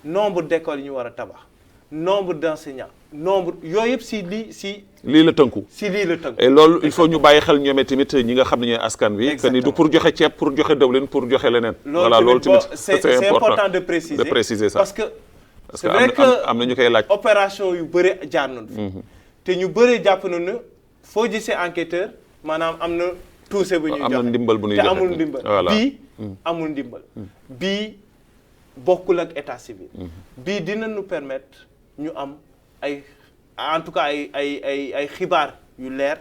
nombre d'écoles yi ñu war a tabax nombre d'enseignants nombre yooyu yëpp lii la tënku et loolu il faut ñu bàyyi xel ñoomee tamit ñi nga xam ne ñooy askan wi que ni du pour joxe ceeb pour joxe dawlin pour joxe leneen voilà loolu tamit c'est important de préciser ça parce que c'est vrai que am na ñu koy laaj opération yu bëri jaar nañu fi te ñu bëri jàpp na ne foo gisee enquêteur maanaam am na tuuse bu ñuy joxe am na ndimbal bu ñuy joxe te amul ndimbal bii amul ndimbal bii bokkul ak état civil bii dina nous permettre ñu am ay en tout cas ay xibaar yu leer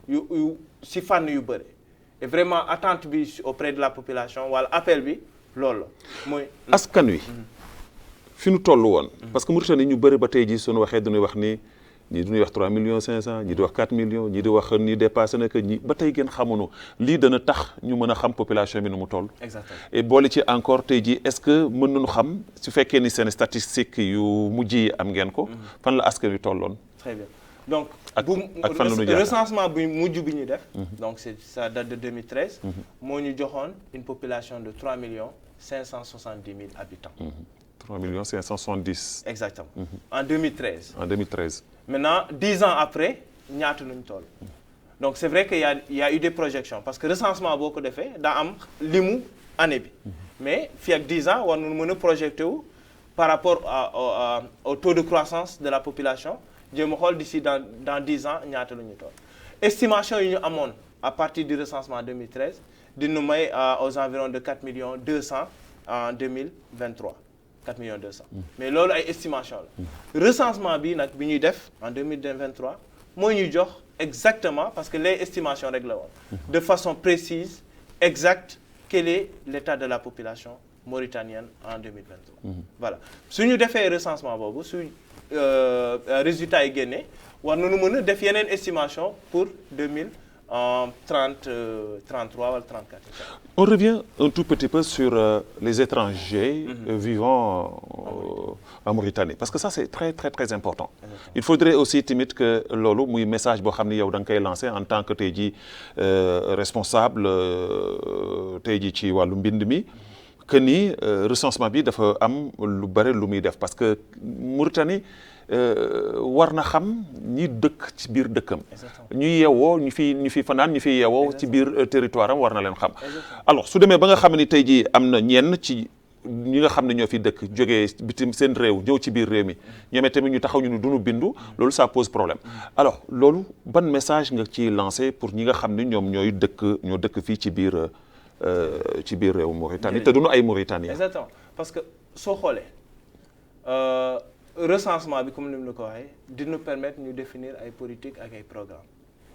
yu si fànn yu bëri et vraiment attente bi auprès de la population wala appel bi loolu la mooy askan wi fi nu toll woon parce que Mauritanie ñu bëri ba tey jii suñu waxee dañuy wax ni ñii dañuy wax 3 millions 500 ñii di wax 4 millions ñii di wax ni dépassé na que ñi ba tey gën xamuñu lii dana tax ñu mën a xam population bi nu mu toll. exactement et boole ci encore tey jii est-ce que mën nañu xam su fekkee ni seen statistiques yu mujj yi am ngeen ko. fan la askan wi tolloon. très bien donc. ak fan la ñu jaar recensement bu mujj bi ñu def. donc ça date de 2013. moo ñu joxoon une population de 3 millions 570 000 habitants. 3 millions 570. exactement en 2013. En 2013. Maintenant 10 ans après ñaata nañu toll donc c'est vrai que y a eu des projections parce que recensement boo ko defee daa am limu année bi mais fii ak 10 ans war nañu mën a projeté wu par rapport au taux de croissance de la population jéem a xool d'ici dans 10 ans ñaata la ñu toll estimation yi ñu amoon à partir du recensement 2013 dina may aux environs de 4 millions 200 en 2023 4 millions 200 mais loolu ay estimation la recensement bi nag bi ñuy def en 2023 moo ñuy jox exactement parce que les estimations rek la woon de façon précise exacte quel est l'état de la population mauritanienne en 2023 voilà su ñu defee recensement boobu su résultats yi génnee war nañu mën a def yeneen estimation pour 33 wala 34. On revient un tout petit peu sur les étrangers vivant en Mauritanie parce que ça c'est très très très important. Il faudrait aussi tamit que loolu muy message boo xam ni yow da nga koy lancer en tant que tey jii responsable tey jii ci wàllu mbind mi que ni recensement bi dafa am lu bare lu muy def parce que Mauritanie war na xam ñi dëkk ci biir dëkkam ñu yeewoo ñu fi fanaan ñu fi yeewoo ci biir territoire am war na leen xam alors su demee ba nga xam ni tey jii am na ñenn ci ñi nga xam ne ñoo fi dëkk jógee bitim seen réew ñëw ci biir réew mi ñoomee tamit ñu taxaw ñu ne duñu bindu loolu ça pose problème alors loolu ban message nga ci lancé pour ñi nga xam ne ñoom ñoo dëkk fii ci biir réew Mauritanie te duñu ay Mauritaniens. Exactement parce que soo xoolee recensement bi comme ni mu la ko waxee dina permettre ñu définir ay politique ak ay programme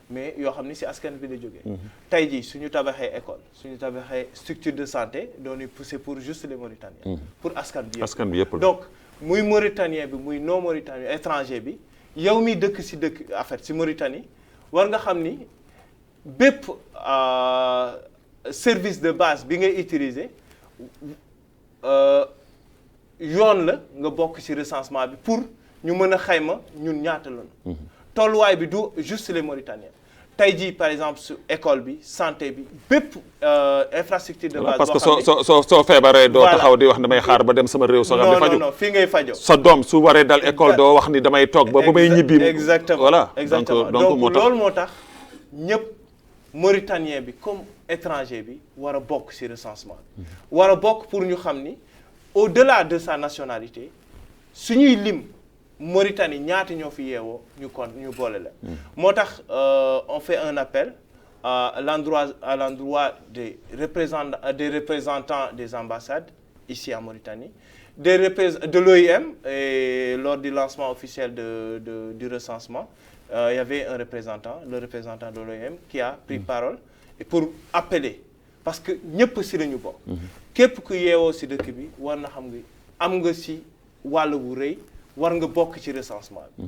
mais yoo xam ni ci askan bi la jógee. tey jii suñu tabaxee école suñu tabaxee structure de santé doon pousser pour juste les Mauritaniens. pour askan bi yëpp donc muy Mauritanien bi muy non Mauritanien étranger bi yow mi dëkk ci dëkk en fait ci Mauritanie war nga xam ni bépp service de base bi ngay utiliser yoon la nga bokk ci recensement bi pour ñu mën a xayma ñun ñaata lañu. tolluwaay bi du juste les Mauritaniens tey jii par exemple su école bi santé bi bépp infrastructure de base. parce que soo feebaree doo taxaw di wax damay xaar ba dem sama réew. soo xam ne faju non fii ngay fajoo. sa doom su waree dal école doo wax ni damay toog ba may ñibbi. exactement voilà exactement donc loolu moo tax ñëpp Mauritanien bi comme étranger bi war a bokk ci recensement bi. war a bokk pour ñu xam ni au-delà de sa nationalité suñuy lim. Mauritanie ñaata ñoo fi yeewoo ñu boole la moo tax on fait un appel à l'endroit des représentants des ambassades ici en Mauritanie, de l'OIM, et lors du lancement officiel du recensement, il y avait le représentant de l'OIM qui a pris parole et pour appeler, parce que ñëpp si lañu bokk. képp ku yeewoo si dëkk bi war na xam nga am nga si wàll wu rëy, war nga bokk ci recensement bi.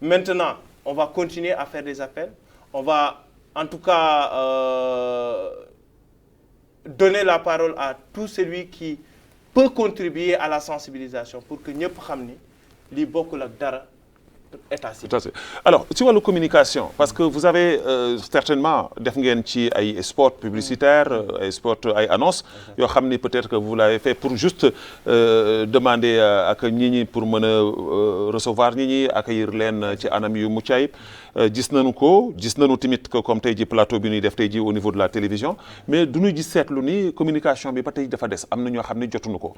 Maintenant, on va continuer à faire des appels. On va en tout cas donner la parole à tout celui qui peut contribuer à la sensibilisation pour que ñëpp xam ni lii bokkul ak dara état civil. Tout à fait. Alors ci wàllu communication parce que vous avez certainement def ngeen ci ay spot publicitaire ay spot ay annonce yoo xam ni peut-être que vous l'avez fait pour juste demander ak nit ñi pour mën a recevoir nit ñi accueillir leen ci anam yu mucc ayib gis nañu tamit que comme tey ji plateau bi ñuy def tey ji au niveau de la télévision mais du ñuy gis seetlu ni communication bi ba tey dafa des am na ñoo xam ne jotuñu ko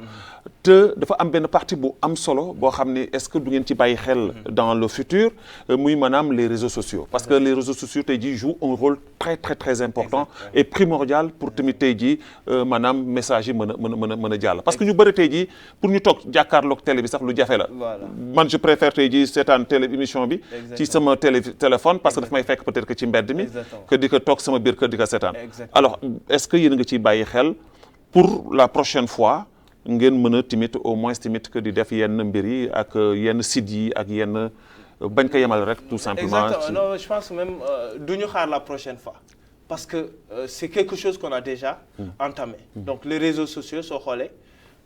te dafa am benn partie bu am solo boo xam ni est-ce que du ngeen ci bàyyi xel dans le futur muy maanaam les réseaux sociaux parce que les réseaux sociaux tey jii jouent un rôle très important et primordial pour tamit tey jii maanaam message yi mën a jàll parce que ñu bëri tey jii pour ñu toog jàkkaarloog télé bi sax lu jafe la man je préfère tey jii seetaan télé émission bi ci sama téléphone parce que daf may fekk peut-être que ci mbedd mi que di ko toog sama biir kër di ko seetaan alors est-ce que yéen a nga ciy bàyyi xel pour la prochaine fois ngeen mën a timit au moins timit que di def yenn mbir yi ak yenn sites yi ak yenn bañ ko yemal rek tout simplement. Exactement. Non, je pense même duñu xaar la prochaine fois parce que c'est quelque chose qu'on a déjà entamé. Donc les réseaux sociaux soo xoolee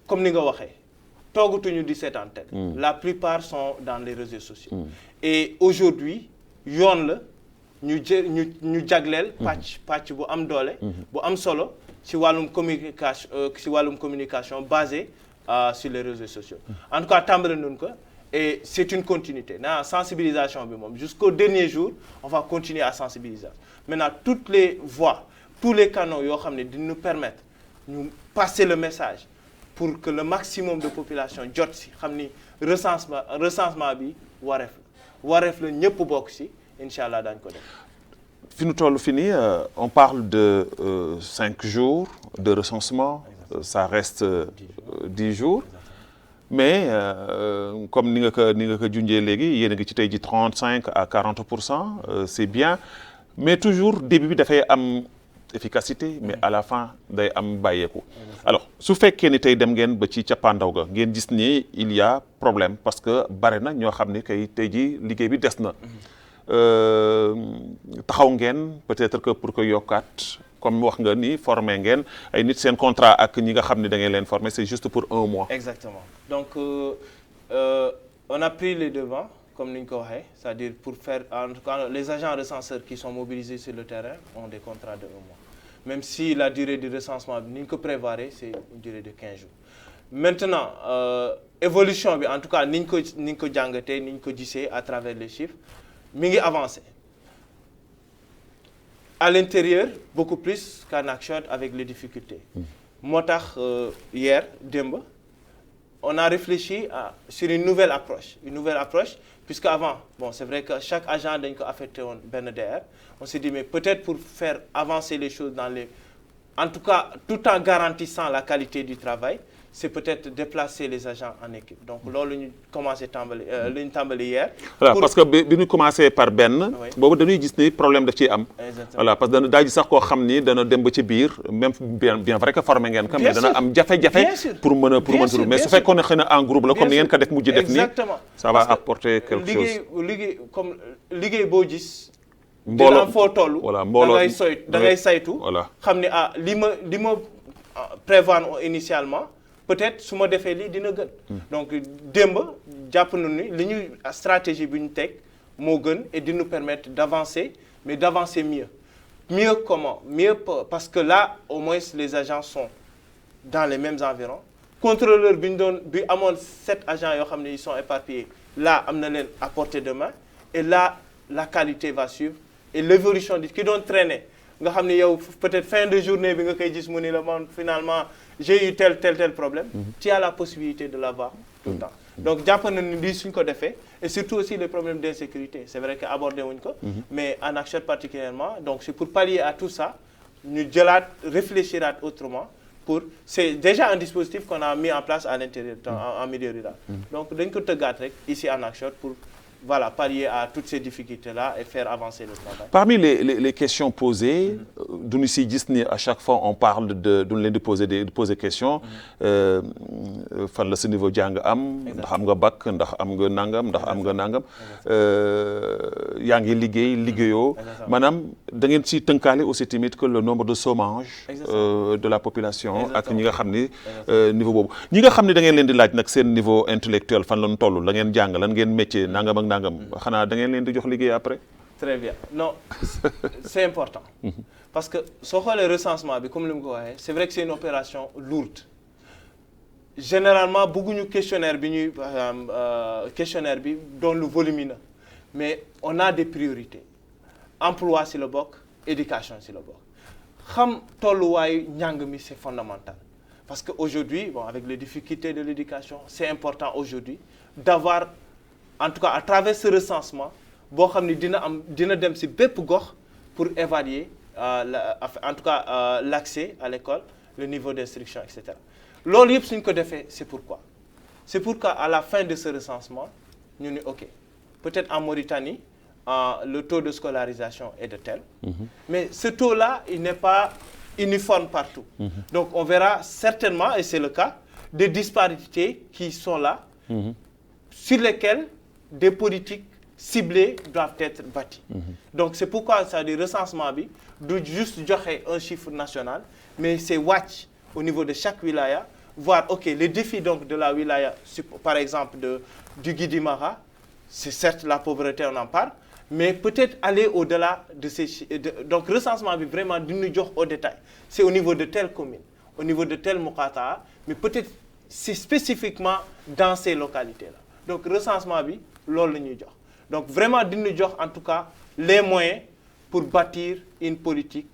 comme ni nga waxee toogatuñu di seetaan télé. La plupart sont dans les réseaux sociaux. Et aujourd'hui yoon la ñu jagleel pàcc bu am doole bu am solo ci wàllum communication basée sur les réseaux sociaux. En tout cas tàmbali nañu ko et c'est une continuité na sensibilisation bi moom jusqu'au dernier jour on va continuer à sensibiliser. Maintenant toutes les voies tous les canaux yoo xam ne di nous permettre ñu passer le message pour que le maximum de population jot si xam ni recensement bi wareef la ñëpp bokk si incha allah daañu ko def. fi nu toll fi nii on parle de 5 jours de recensement ça reste 10 jours mais comme ni nga ko junjee léegi yéen a ngi ci tey ji 35 à 40% c'est bien mais toujours début bi dafay am efficacité mais à la fin day am bàyyeeku alors su fekkee ni tey dem ngeen ba ci cappaandaw ga ngeen gis ni il y a problème parce que bare na ñoo xam ni kay tey ji liggéey bi des na taxaw ngeen peut-être que pour que yokkaat comme wax nga ni formé ngeen ay nit seen contrat ak ñi nga xam ne da ngeen leen former c'est juste pour 1 mois. Exactement donc on a pris les devants comme ni ñu ko waxee c'est-à-dire pour faire en tout cas les agents recenseurs qui sont mobilisés sur le terrain ont des contrats de 1 mois même si la durée du recensement bi ni ñu ko prévoir c'est une durée de 15 jours. Maintenant évolution bi en tout cas ni ñu ko jàngatee ni ñu ko gisee à travers les chiffres mi ngi avancé. À l'intérieur beaucoup plus qu'à Nouakchott avec les difficultés. moo tax hier démb on a réfléchi sur une nouvelle approche puisque avant bon c'est vrai que chaque agent dañ ko affecté woon benn DR on s'est dit mais peut-être pour faire avancer les choses en tout cas tout en garantissant la qualité du travail c'est peut-être déplacer les agents en équipe donc loolu ñu commencé tàmbali lu ñu tàmbali hier. voilà parce que bi ñu commencé par benn. boobu dañuy gis ni problème daf ciy am. voilà parce que daa ji sax koo xam ni dana dem ba ci biir même bien vrai que formé ngeen ko mais dana am jafe-jafe. pour mën a mais su fekkoon ne xëy na en groupe la comme ni ngeen ko def mujj def nii. exactement ça va apporter quelque chose. liggéey boo gis. mbooloo dina am foo toll. voilà mbooloo da ngay saytu. voilà xam ni li ma prévoir initialement. peut-être su ma defee lii dina gën. donc démb jàpp nañu ni li ñuy stratégie bi ñu teg moo gën et di nous permettre d'avancer mais d'avancer mieux. Mieux comment? Mieux parce que là au moins les agents sont dans les mêmes environs. Contrôleur bi ñu doon bi amoon 7 agents yoo xam ne ils sont éparpillés là am na leen à portée de main et là la qualité va suivre et l'évolution di ki doon traîner nga xam ne yow peut-être fin de journée bi nga koy gis mu ni la man finalement j'ai eu tel problème. Tu as la possibilité de l'avoir tout le temps. donc jàpp nañu lii suñ ko defee et surtout aussi les problèmes d'insécurité c'est vrai que abordé wuñ ko mais à Nouakchott particulièrement donc c'est pour pallier à tout ça ñu jëlaat réfléchiraat autrement pour c'est déjà un dispositif qu'on a mis en place à l'intérieur en milieu rural donc dañ ko tëggaat rek ici à Nouakchott pour voilà pallier à toutes ces difficultés-là et faire avancer le travail. Parmi les questions posées, duñu si gis ni à chaque fois on parle duñu leen di poser question fan la sa niveau jàng am ndax am nga bac ndax am nga nangam ndax am nga nangam yaa ngi liggéeyoo maanaam da ngeen si tënkaale aussi tamit que le nombre de chômage de la population ak ñi nga xam ni niveau boobu ñi nga xam ne da ngeen leen di laaj nag seen niveau intellectuel fan la ñu toll la ngeen jàng lan ngeen métier nangam ak nangam xanaa da ngeen leen di jox liggéey après. Très bien non c'est important parce que soo xoolee recensement bi comme li mu ko waxee c'est vrai que c'est une opération lourde généralement bëgguñu questionnaire bi doon lu volumineux mais on a des priorités emploi si la bokk éducation si la bokk xam tolluwaayu njàng mi c'est fondamental parce que aujourd'hui bon avec les difficultés de l'éducation c'est important aujourd'hui d'avoir en tout cas à travers ce recensement boo xam ni dina dem ci bépp gox pour évaluer en tout cas l'accès à l'école le niveau d'instruction et cetera loolu yëpp suñ ko defee c'est pourquoi à la fin de ce recensement ñu ni ok peut-être en Mauritanie le taux de scolarisation est de tel mais ce taux-là il n'est pas uniforme partout donc on verra certainement et c'est le cas des disparités qui sont là sur lesquelles des politiques ciblées doivent être bâties. Donc c'est pourquoi ça dit recensement bi du juste joxe un chiffre national mais c'est wàcc au niveau de chaque wilaya voir ok les défis donc de la wilaya par exemple du Guidimara c'est certes la pauvreté on en parle mais peut-être aller au-delà de ces donc recensement bi vraiment duñu jox au détail c'est au niveau de telle commune au niveau de tel muqataa mais peut-être c'est spécifiquement dans ces localités-là donc recensement bi loolu la ñuy jox donc vraiment dinu jox en tout cas les moyens pour bâtir une politique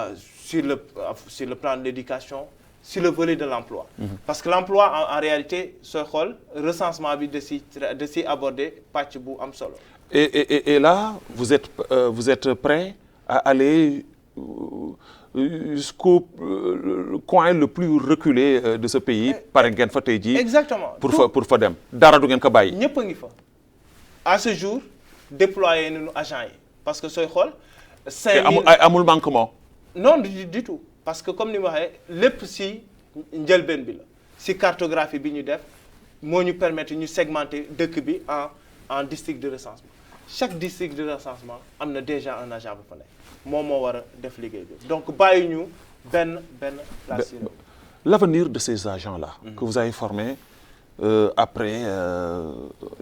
sur le plan de l'éducation sur le volet de l'emploi parce que l'emploi en réalité sooy xool recensement bi da si aborder pàcc bu am solo et là vous êtes prêt à aller jusqu'au coin le plus reculé de ce pays pare ngeen fa tey jii exactement pour fa dem dara du ngeen ko bàyyi ñëpp a ngi fa à ce jour déployé nañu agents yi parce que sooy xool 5000 amul manquement non du tout parce que comme ni ma waxee lépp si njëlbeen bi la si cartographie bi ñu def moo ñu permettre ñu segmenter dëkk bi en district de recensement chaque district de recensement am na déjà un agent bu fa nekk moom moo war a def liggéey bi donc bàyyi ñu benn place. L'avenir de ces agents-là que vous avez formés après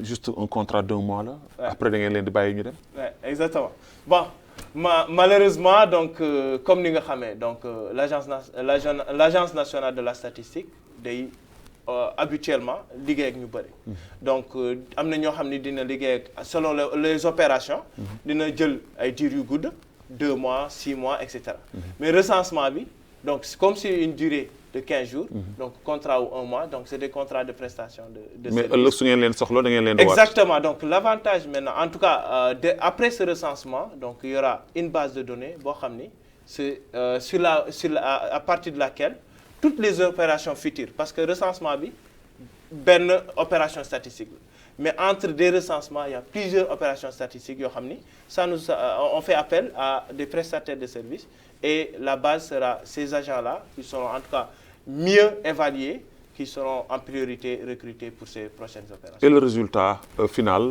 juste un contrat d'1 mois là après da ngeen leen di bàyyi ñu dem. Exactement bon malheureusement donc comme ni nga xamee donc l'agence nationale de la statistique day habituellement liggéey ak ñu bëri donc am na ñoo xam ni dina liggéey ak selon les opérations dina jël ay diir yu gudd 2 mois 6 mois et cetera mais recensement bi donc comme c'est une durée de 15 jours donc contrat ou 1 mois donc c'est des contrats de prestation de mais ëllëg su ngeen leen soxla da ngeen leen di waat exactement donc l'avantage maintenant en tout cas après ce recensement donc il y aura une base de données boo xam ni c'est à partir de laquelle toutes les opérations futures parce que recensement bi benn opération statistique la mais entre des recensements il y a plusieurs opérations statistiques yoo xam ni on fait appel à des prestataires de services et la base sera ces agents-là qui seront en tout cas mieux évalués qui seront en priorité recrutés pour ces prochaines opérations. Et le résultat final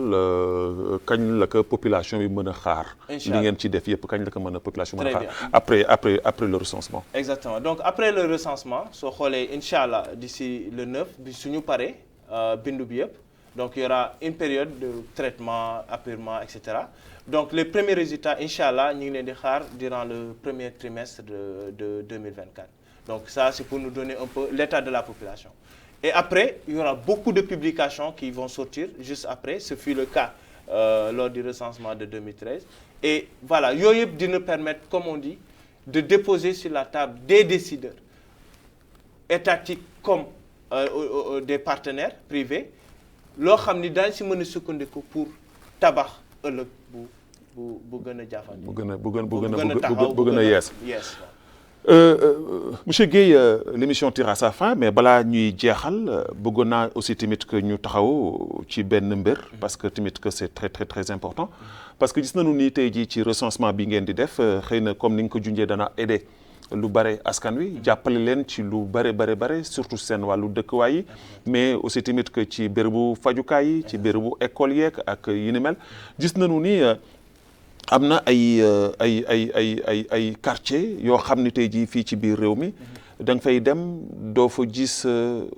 kañ la ko population bi mën a xaar. li ngeen ci def yëpp kañ la ko mën a population mën a xaar. après le recensement. Exactement donc après le recensement soo xoolee incha allah d'ici le 9 bi suñu paree bindu bi yëpp donc il y aura une période de traitement apurement et cetera donc les premiers résultats incha allah ñu ngi leen di xaar durant le premier trimestre de 2024. Donc ça, c'est pour nous donner un peu l'état de la population. Et après, il y aura beaucoup de publications qui vont sortir juste après. Ce fut le cas lors du recensement de 2013. Et voilà, yooyu yëpp dina permettre, comme on dit, de déposer sur la table des décideurs étatiques comme des partenaires privés loo xam ni daañu si mën a sukkandiku pour tabax ëllëg bu gën a jàppandi. bu gën a yees. Monsieur Guèye l'émission tire à sa fin mais balaa ñuy jeexal bëggoon naa aussi tamit que ñu taxaw ci benn mbir parce que tamit que c'est très très très important parce que gis nañu ni tey jii ci recensement bi ngeen di def xëy na comme ni nga ko junjee dana aider lu bare askan wi jàppale leen ci lu bare surtout seen wàllu dëkkuwaay yi mais aussi tamit que ci bérébu fajukaay yi ci bérébu école yeeg ak yi ni mel gis nañu ni am na ay quartier yoo xam ni tey jii fii ci biir réew mi da nga fay dem doo fa gis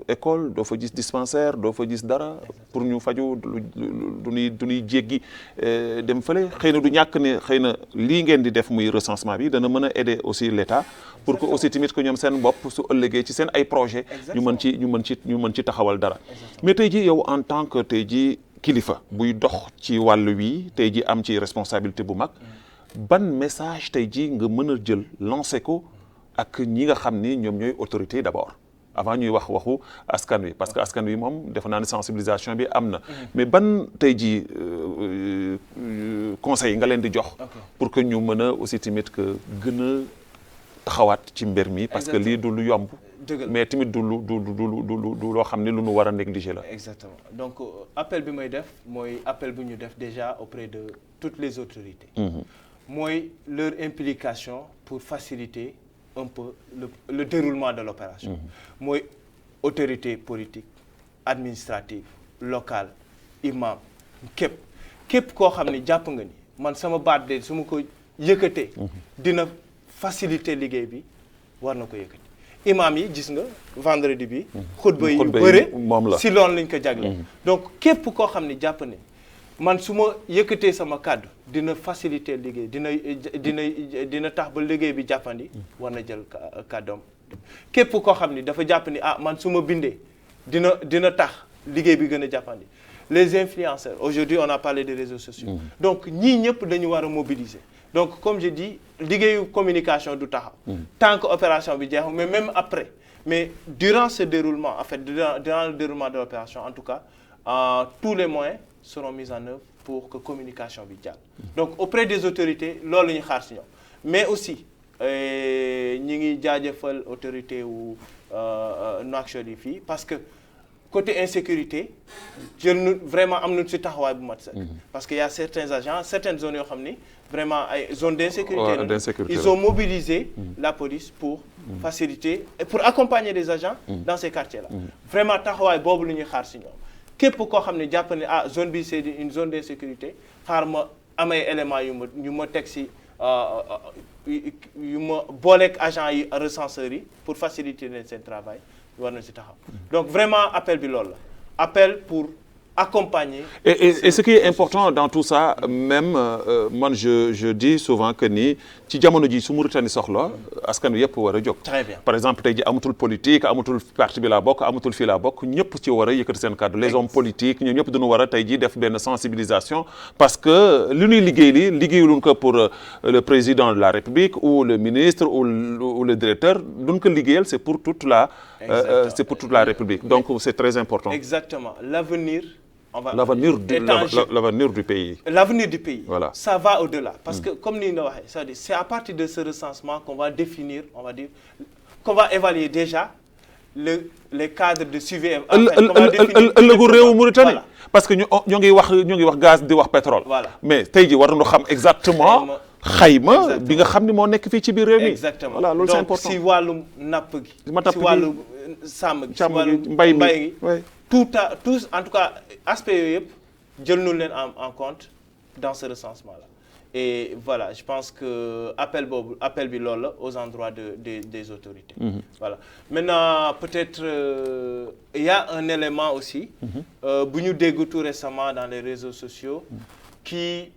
école doo fa gis dispensaire doo fa gis dara pour ñu faju du ñuy jéggi dem fële xëy na du ñàkk ne xëy na lii ngeen di def muy recensement bi dana mën a aider aussi l'État pour que aussi tamit que ñoom seen bopp su ëllëgee ci seen ay projet ñu mën ci taxawal dara mais tey jii yow en tant que tey jii kilifa buy dox ci wàll wi tey jii am ci responsabilité bu mag ban message tey jii nga mën a jël lancer ko ak ñi nga xam ni ñoom ñooy autorité yi d'abord avant ñuy wax waxu askan wi parce que askan wi moom defe naa ne sensibilisation bi am na mais ban tey jii conseil nga leen di jox pour que ñu mën a aussi tamit que gën a taxawaat ci mbir mi parce que lii du lu yomb mais tamit du loo xam ne lu nu war a négliger la. Exactement donc appel bi may def mooy appel bu ñu def déjà auprès de toutes les autorités. mooy leur implication pour faciliter un peu le déroulement de l'opération. mooy autorité politique administrative locale imam képp koo xam ne jàpp nga ni man sama baat de su ma ko yëkkatee. dina faciliter liggéey bi war na ko yëkkati. imam yi gis nga vendredi bi xutba yi bëre si loolu lañ ko jagle donc képp koo xam ne jàpp ne man su ma yëkkatee sama kàddu dina faciliter liggéey dina tax ba liggéey bi jàppandi war na jël kàddoom képp koo xam ne dafa jàpp ni man su ma bindee dina tax liggéey bi gën a jàppandi les influenceurs aujourd'hui on a parlé des réseaux sociaux donc ñii ñëpp dañu war a mobiliser donc comme je dis liggéeyu communication du taxaw tant que opération bi jeex mais même après mais durant ce déroulement en fait durant le déroulement de l'opération en tout cas tous les moyens seront mis en œuvre pour que communication bi jàll donc auprès des autorités loolu la ñu xaar si ñoom mais aussi ñi ngi jaajëfal autorité wu Nouakchott yi fii parce que côté insécurité vraiment am nañu si taxawaay bu mat sax parce que y a certains agents certaines zones yoo xam ni vraiment ay zones d'insécurité ils ont mobilisé la police pour faciliter et pour accompagner les agents dans ces quartiers là vraiment taxawaay boobu la ñuy xaar si ñoom képp koo xam ne jàpp ne zone bi c'est une zone d'insécurité xaar ma amay éléments yu ma teg si yu ma booleeg agents yi recenseurs yi pour faciliter leen seen travail war na si taxaw donc vraiment appel bi loolu la appel pour accompagner. Et ce qui est important dans tout ça même man je dis souvent que ni ci jamono ji su Mauritanie soxla askan wi yëpp war a jóg. Très bien. Par exemple tey ji amatul politique amatul parti bi laa bokk amatul fii laa bokk ñëpp ci war a yëkkati seen kàddu les hommes politiques ñoom ñëpp dañu war a tey ji def benn sensibilisation parce que li ñuy liggéeyuluñ ko pour le président de la République ou le ministre ou le directeur duñ ko liggéeyal c'est pour toute la République donc c'est très important. Exactement l'avenir du pays. L'avenir du pays. Voilà. Ça va au-delà. Parce que, comme nous l'avons dit, c'est à partir de ce recensement qu'on va définir, qu'on va évaluer déjà les cadres de suivi. ëllëgu réewu Mauritanie. Parce que ñu ngi wax gaz di wax pétrole. Voilà. Mais tey jii war nañu xam exactement. xayma bi nga xam ni moo nekk fii ci biir réew mi. Exactement. Voilà loolu c'est important. donc si wàllum napp gi. si wàllum sàmm gi. si wàllum mbay gi. tous en tout cas aspects yooyu yëpp jël nañu leen en compte dans ce recensement là et voilà je pense que appel bi loolu la aux endroits des autorités. Voilà maintenant peut-être il y a un élément aussi. bu ñu dégg tout récemment dans les réseaux sociaux qui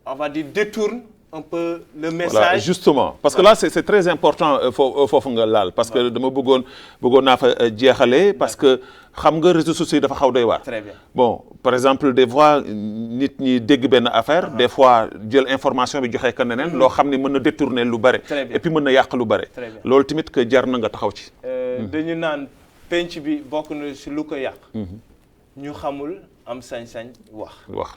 on va dire détourne un peu le message. Voilà, justement parce que là c'est très important foofu nga laal parce que dama bëggoon naa fa jeexale parce que xam nga réseaux sociaux yi dafa xaw doy waar. Très bien. Bon par exemple des fois nit ñi dégg benn affaire des fois jël information bi joxe ka neneen loo xam ne mën na détourner lu bare et puis mën na yàq lu bare loolu tamit que jar na nga taxaw ci. dañu naan penc bi bokk na si lu ko yàq. ñu xamul am sañ-sañ wax.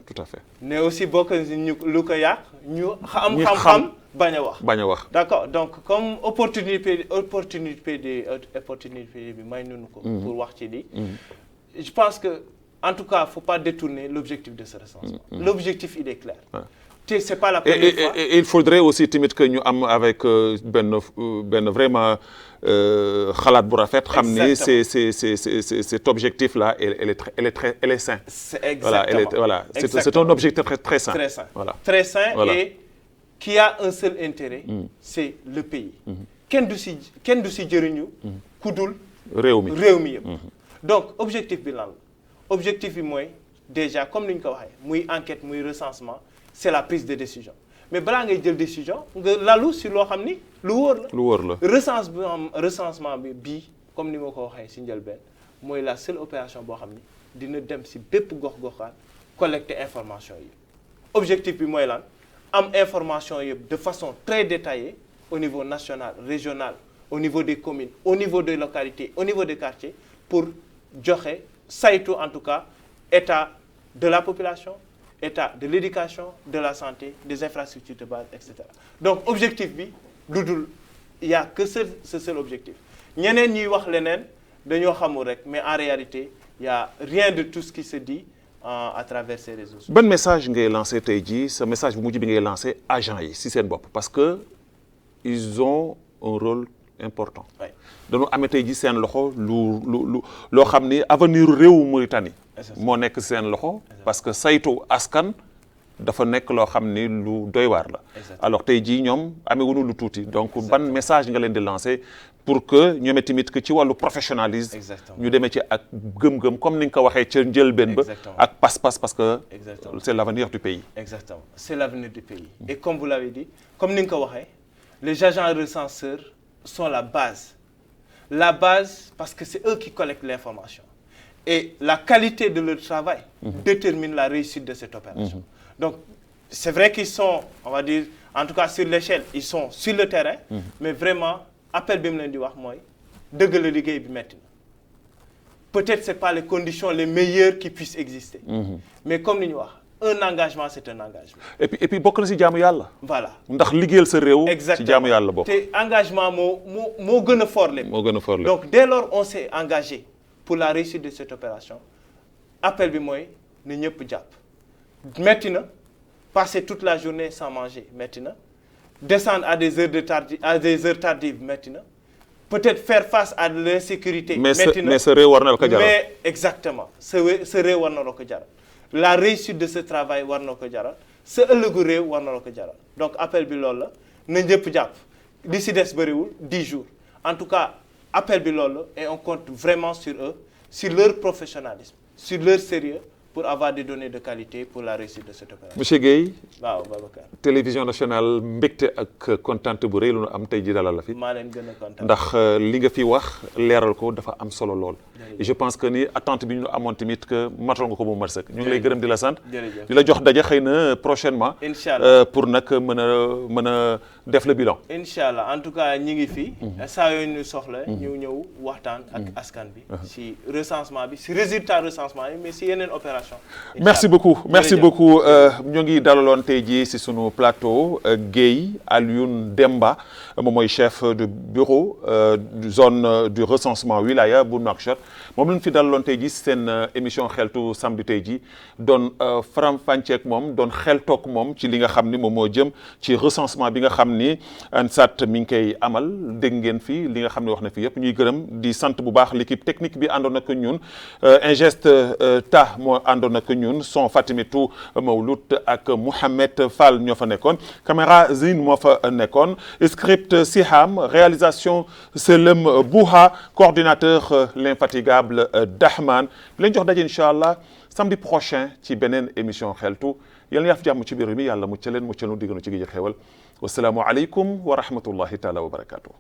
tout à fait. mais aussi bokk na si ñu lu ko yàq ñu am xam-xam bañ a wax. D'accord, donc comme opportunité bi may nunu ko. pour wax ci lii. je pense que en tout cas faut pas détourner l'objectif de ce recensement. L'objectif il est clair. C'est pas la première fois. Et il faudrait aussi tamit que ñu am avec benn vraiment xalaat bu rafet. xam ni cet objectif là elle est sain. C'est exactement. C'est un objectif très sain. Très sain et qui a un seul intérêt. C'est le pays. kenn du si jëriñu. ku dul réew mi yëpp. donc objectif bi lan la objectif bi mooy déjà comme ni ñu ko waxee muy enquête muy recensement. C'est la prise de décision mais balaa ngay jël décision nga lalu si loo xam ni lu wóor la. recensement bi bii comme ni ma ko waxee si njëlbeen mooy la seule opération boo xam ni dina dem si bépp gox-goxaan collecter information yi objectif bi mooy lan am information yëpp de façon très détaillée au niveau national régional au niveau des communes au niveau des localités au niveau des quartiers pour joxe saytu en tout cas état de la population. État de l'éducation, de la santé, des infrastructures de base, etc. Donc, objectif bi, il n'y a que ce seul objectif. Ñeneen ñuy wax leneen dañoo xamul rek mais en réalité, il n'y a rien de tout ce qui se dit à travers ces réseaux sociaux. Ban message ngay lancé tey jii ce message bu mujj bi ngay lancé agents yi si seen bopp parce que ils ont un rôle important. dañu amee tey jii seen loxo loo xam ni avenir réewu Mauritanie. moo nekk seen loxo parce que saytu askan dafa nekk loo xam ni lu doy waar la. alors tey jii ñoom amee wuñu lu tuuti donc ban message nga leen di lancer pour que ñoom tamit que ci wàllu professionnalisme. ñu demee ci ak gëm-gëm comme ni nga ko waxee ca njëlbeen ba. ak pas-pas parce que. c'est l'avenir du pays. exactement c'est l'avenir du pays. et comme vous l'avez dit comme ni nga ko waxee les agents recenseurs sont la base parce que c'est eux qui collectent l'information. Et la qualité de leur travail détermine la réussite de cette opération. Donc, c'est vrai qu'ils sont, on va dire, en tout cas sur l'échelle, ils sont sur le terrain, mais vraiment, appel bi mu leen di wax mooy dëgg la liggéey bi metti na. Peut-être c'est pas les conditions les meilleures qui puissent exister. Mais comme ni ñu wax, un engagement c'est un engagement. Et puis bokk na ci jaamu yàlla. Voilà. ndax liggéeyal sa réew. ci jaamu yàlla bokk. te engagement moo gën a fort lépp. Donc dès lors on s'est engagé. Pour la réussite de cette opération appel bi mooy na ñëpp jàpp metti na passer toute la journée sans manger metti na descendre à des heures tardives metti na peut-être faire face à l'insécurité metti na mais sa réew war na la ko jaral mais exactement sa réew war na la ko jaral la réussite de ce travail war na ko jaral sa ëllëgu réew war na la ko jaral donc appel bi loolu la na ñëpp jàpp li si des bëriwul 10 jours en tout cas appel bi loolu et on compte vraiment sur eux, sur leur professionnalisme, sur leur sérieux pour avoir des données de qualité pour la réussite de cette opération. Monsieur Guèye. waaw Babacar. télévision nationale mbégte ak kontante bu rëy lu nu am tey ji dalal la fi. maa leen gën a kontaan ndax li nga fi wax leeral ko dafa am solo lool. et je pense que ni attente bi ñu amoon tamit que matal nga ko bu mat sëkk. ñu ngi lay gërëm di la sant. jërëjëf di la jox daje xëy na prochainement. Inch'Allah pour nag mën a def le bilan. Inch'Allah en tout cas ñi ngi fi. saa yooyu ñu soxla. ñu ñëw waxtaan ak askan bi. si recensement bi si résultat recensement yi mais si yeneen opération. merci beaucoup ñoo ngi dalaloon tey jii si sunu plateau Guèye Alioune Demba moom mooy chef du bureau zone du recensement wilaya bu Nouakchott moom lañ fi dalaloon tey jii seen émission xeltu samedi tey jii doon faram-fàcceek moom doon xeltoog moom ci li nga xam ni moom moo jëm ci recensement bi nga xam ni ANSAT mi ngi koy amal dégg ngeen fi li nga xam ne wax na fi yëpp ñuy gërëm di sant bu baax l'équipe technique bi àndoon ak ñun Ingest Ta moo àndoon ak ñun son Fatimitou Mawlut ak Mouhamed Fall ñoo fa nekkoon caméra Zine moo fa nekkoon script Siham réalisation Selem Bouha coordinateur l'infatigable Dahman bi leen jox daje incha allah samedi prochain ci beneen émission xeltu yàlla na yaaf jàmm ci biir mi yàlla mucc leen muccal nu digganu ci gi xewal wasalaamu aleykum wa rahmatullahi taala wa barakatuh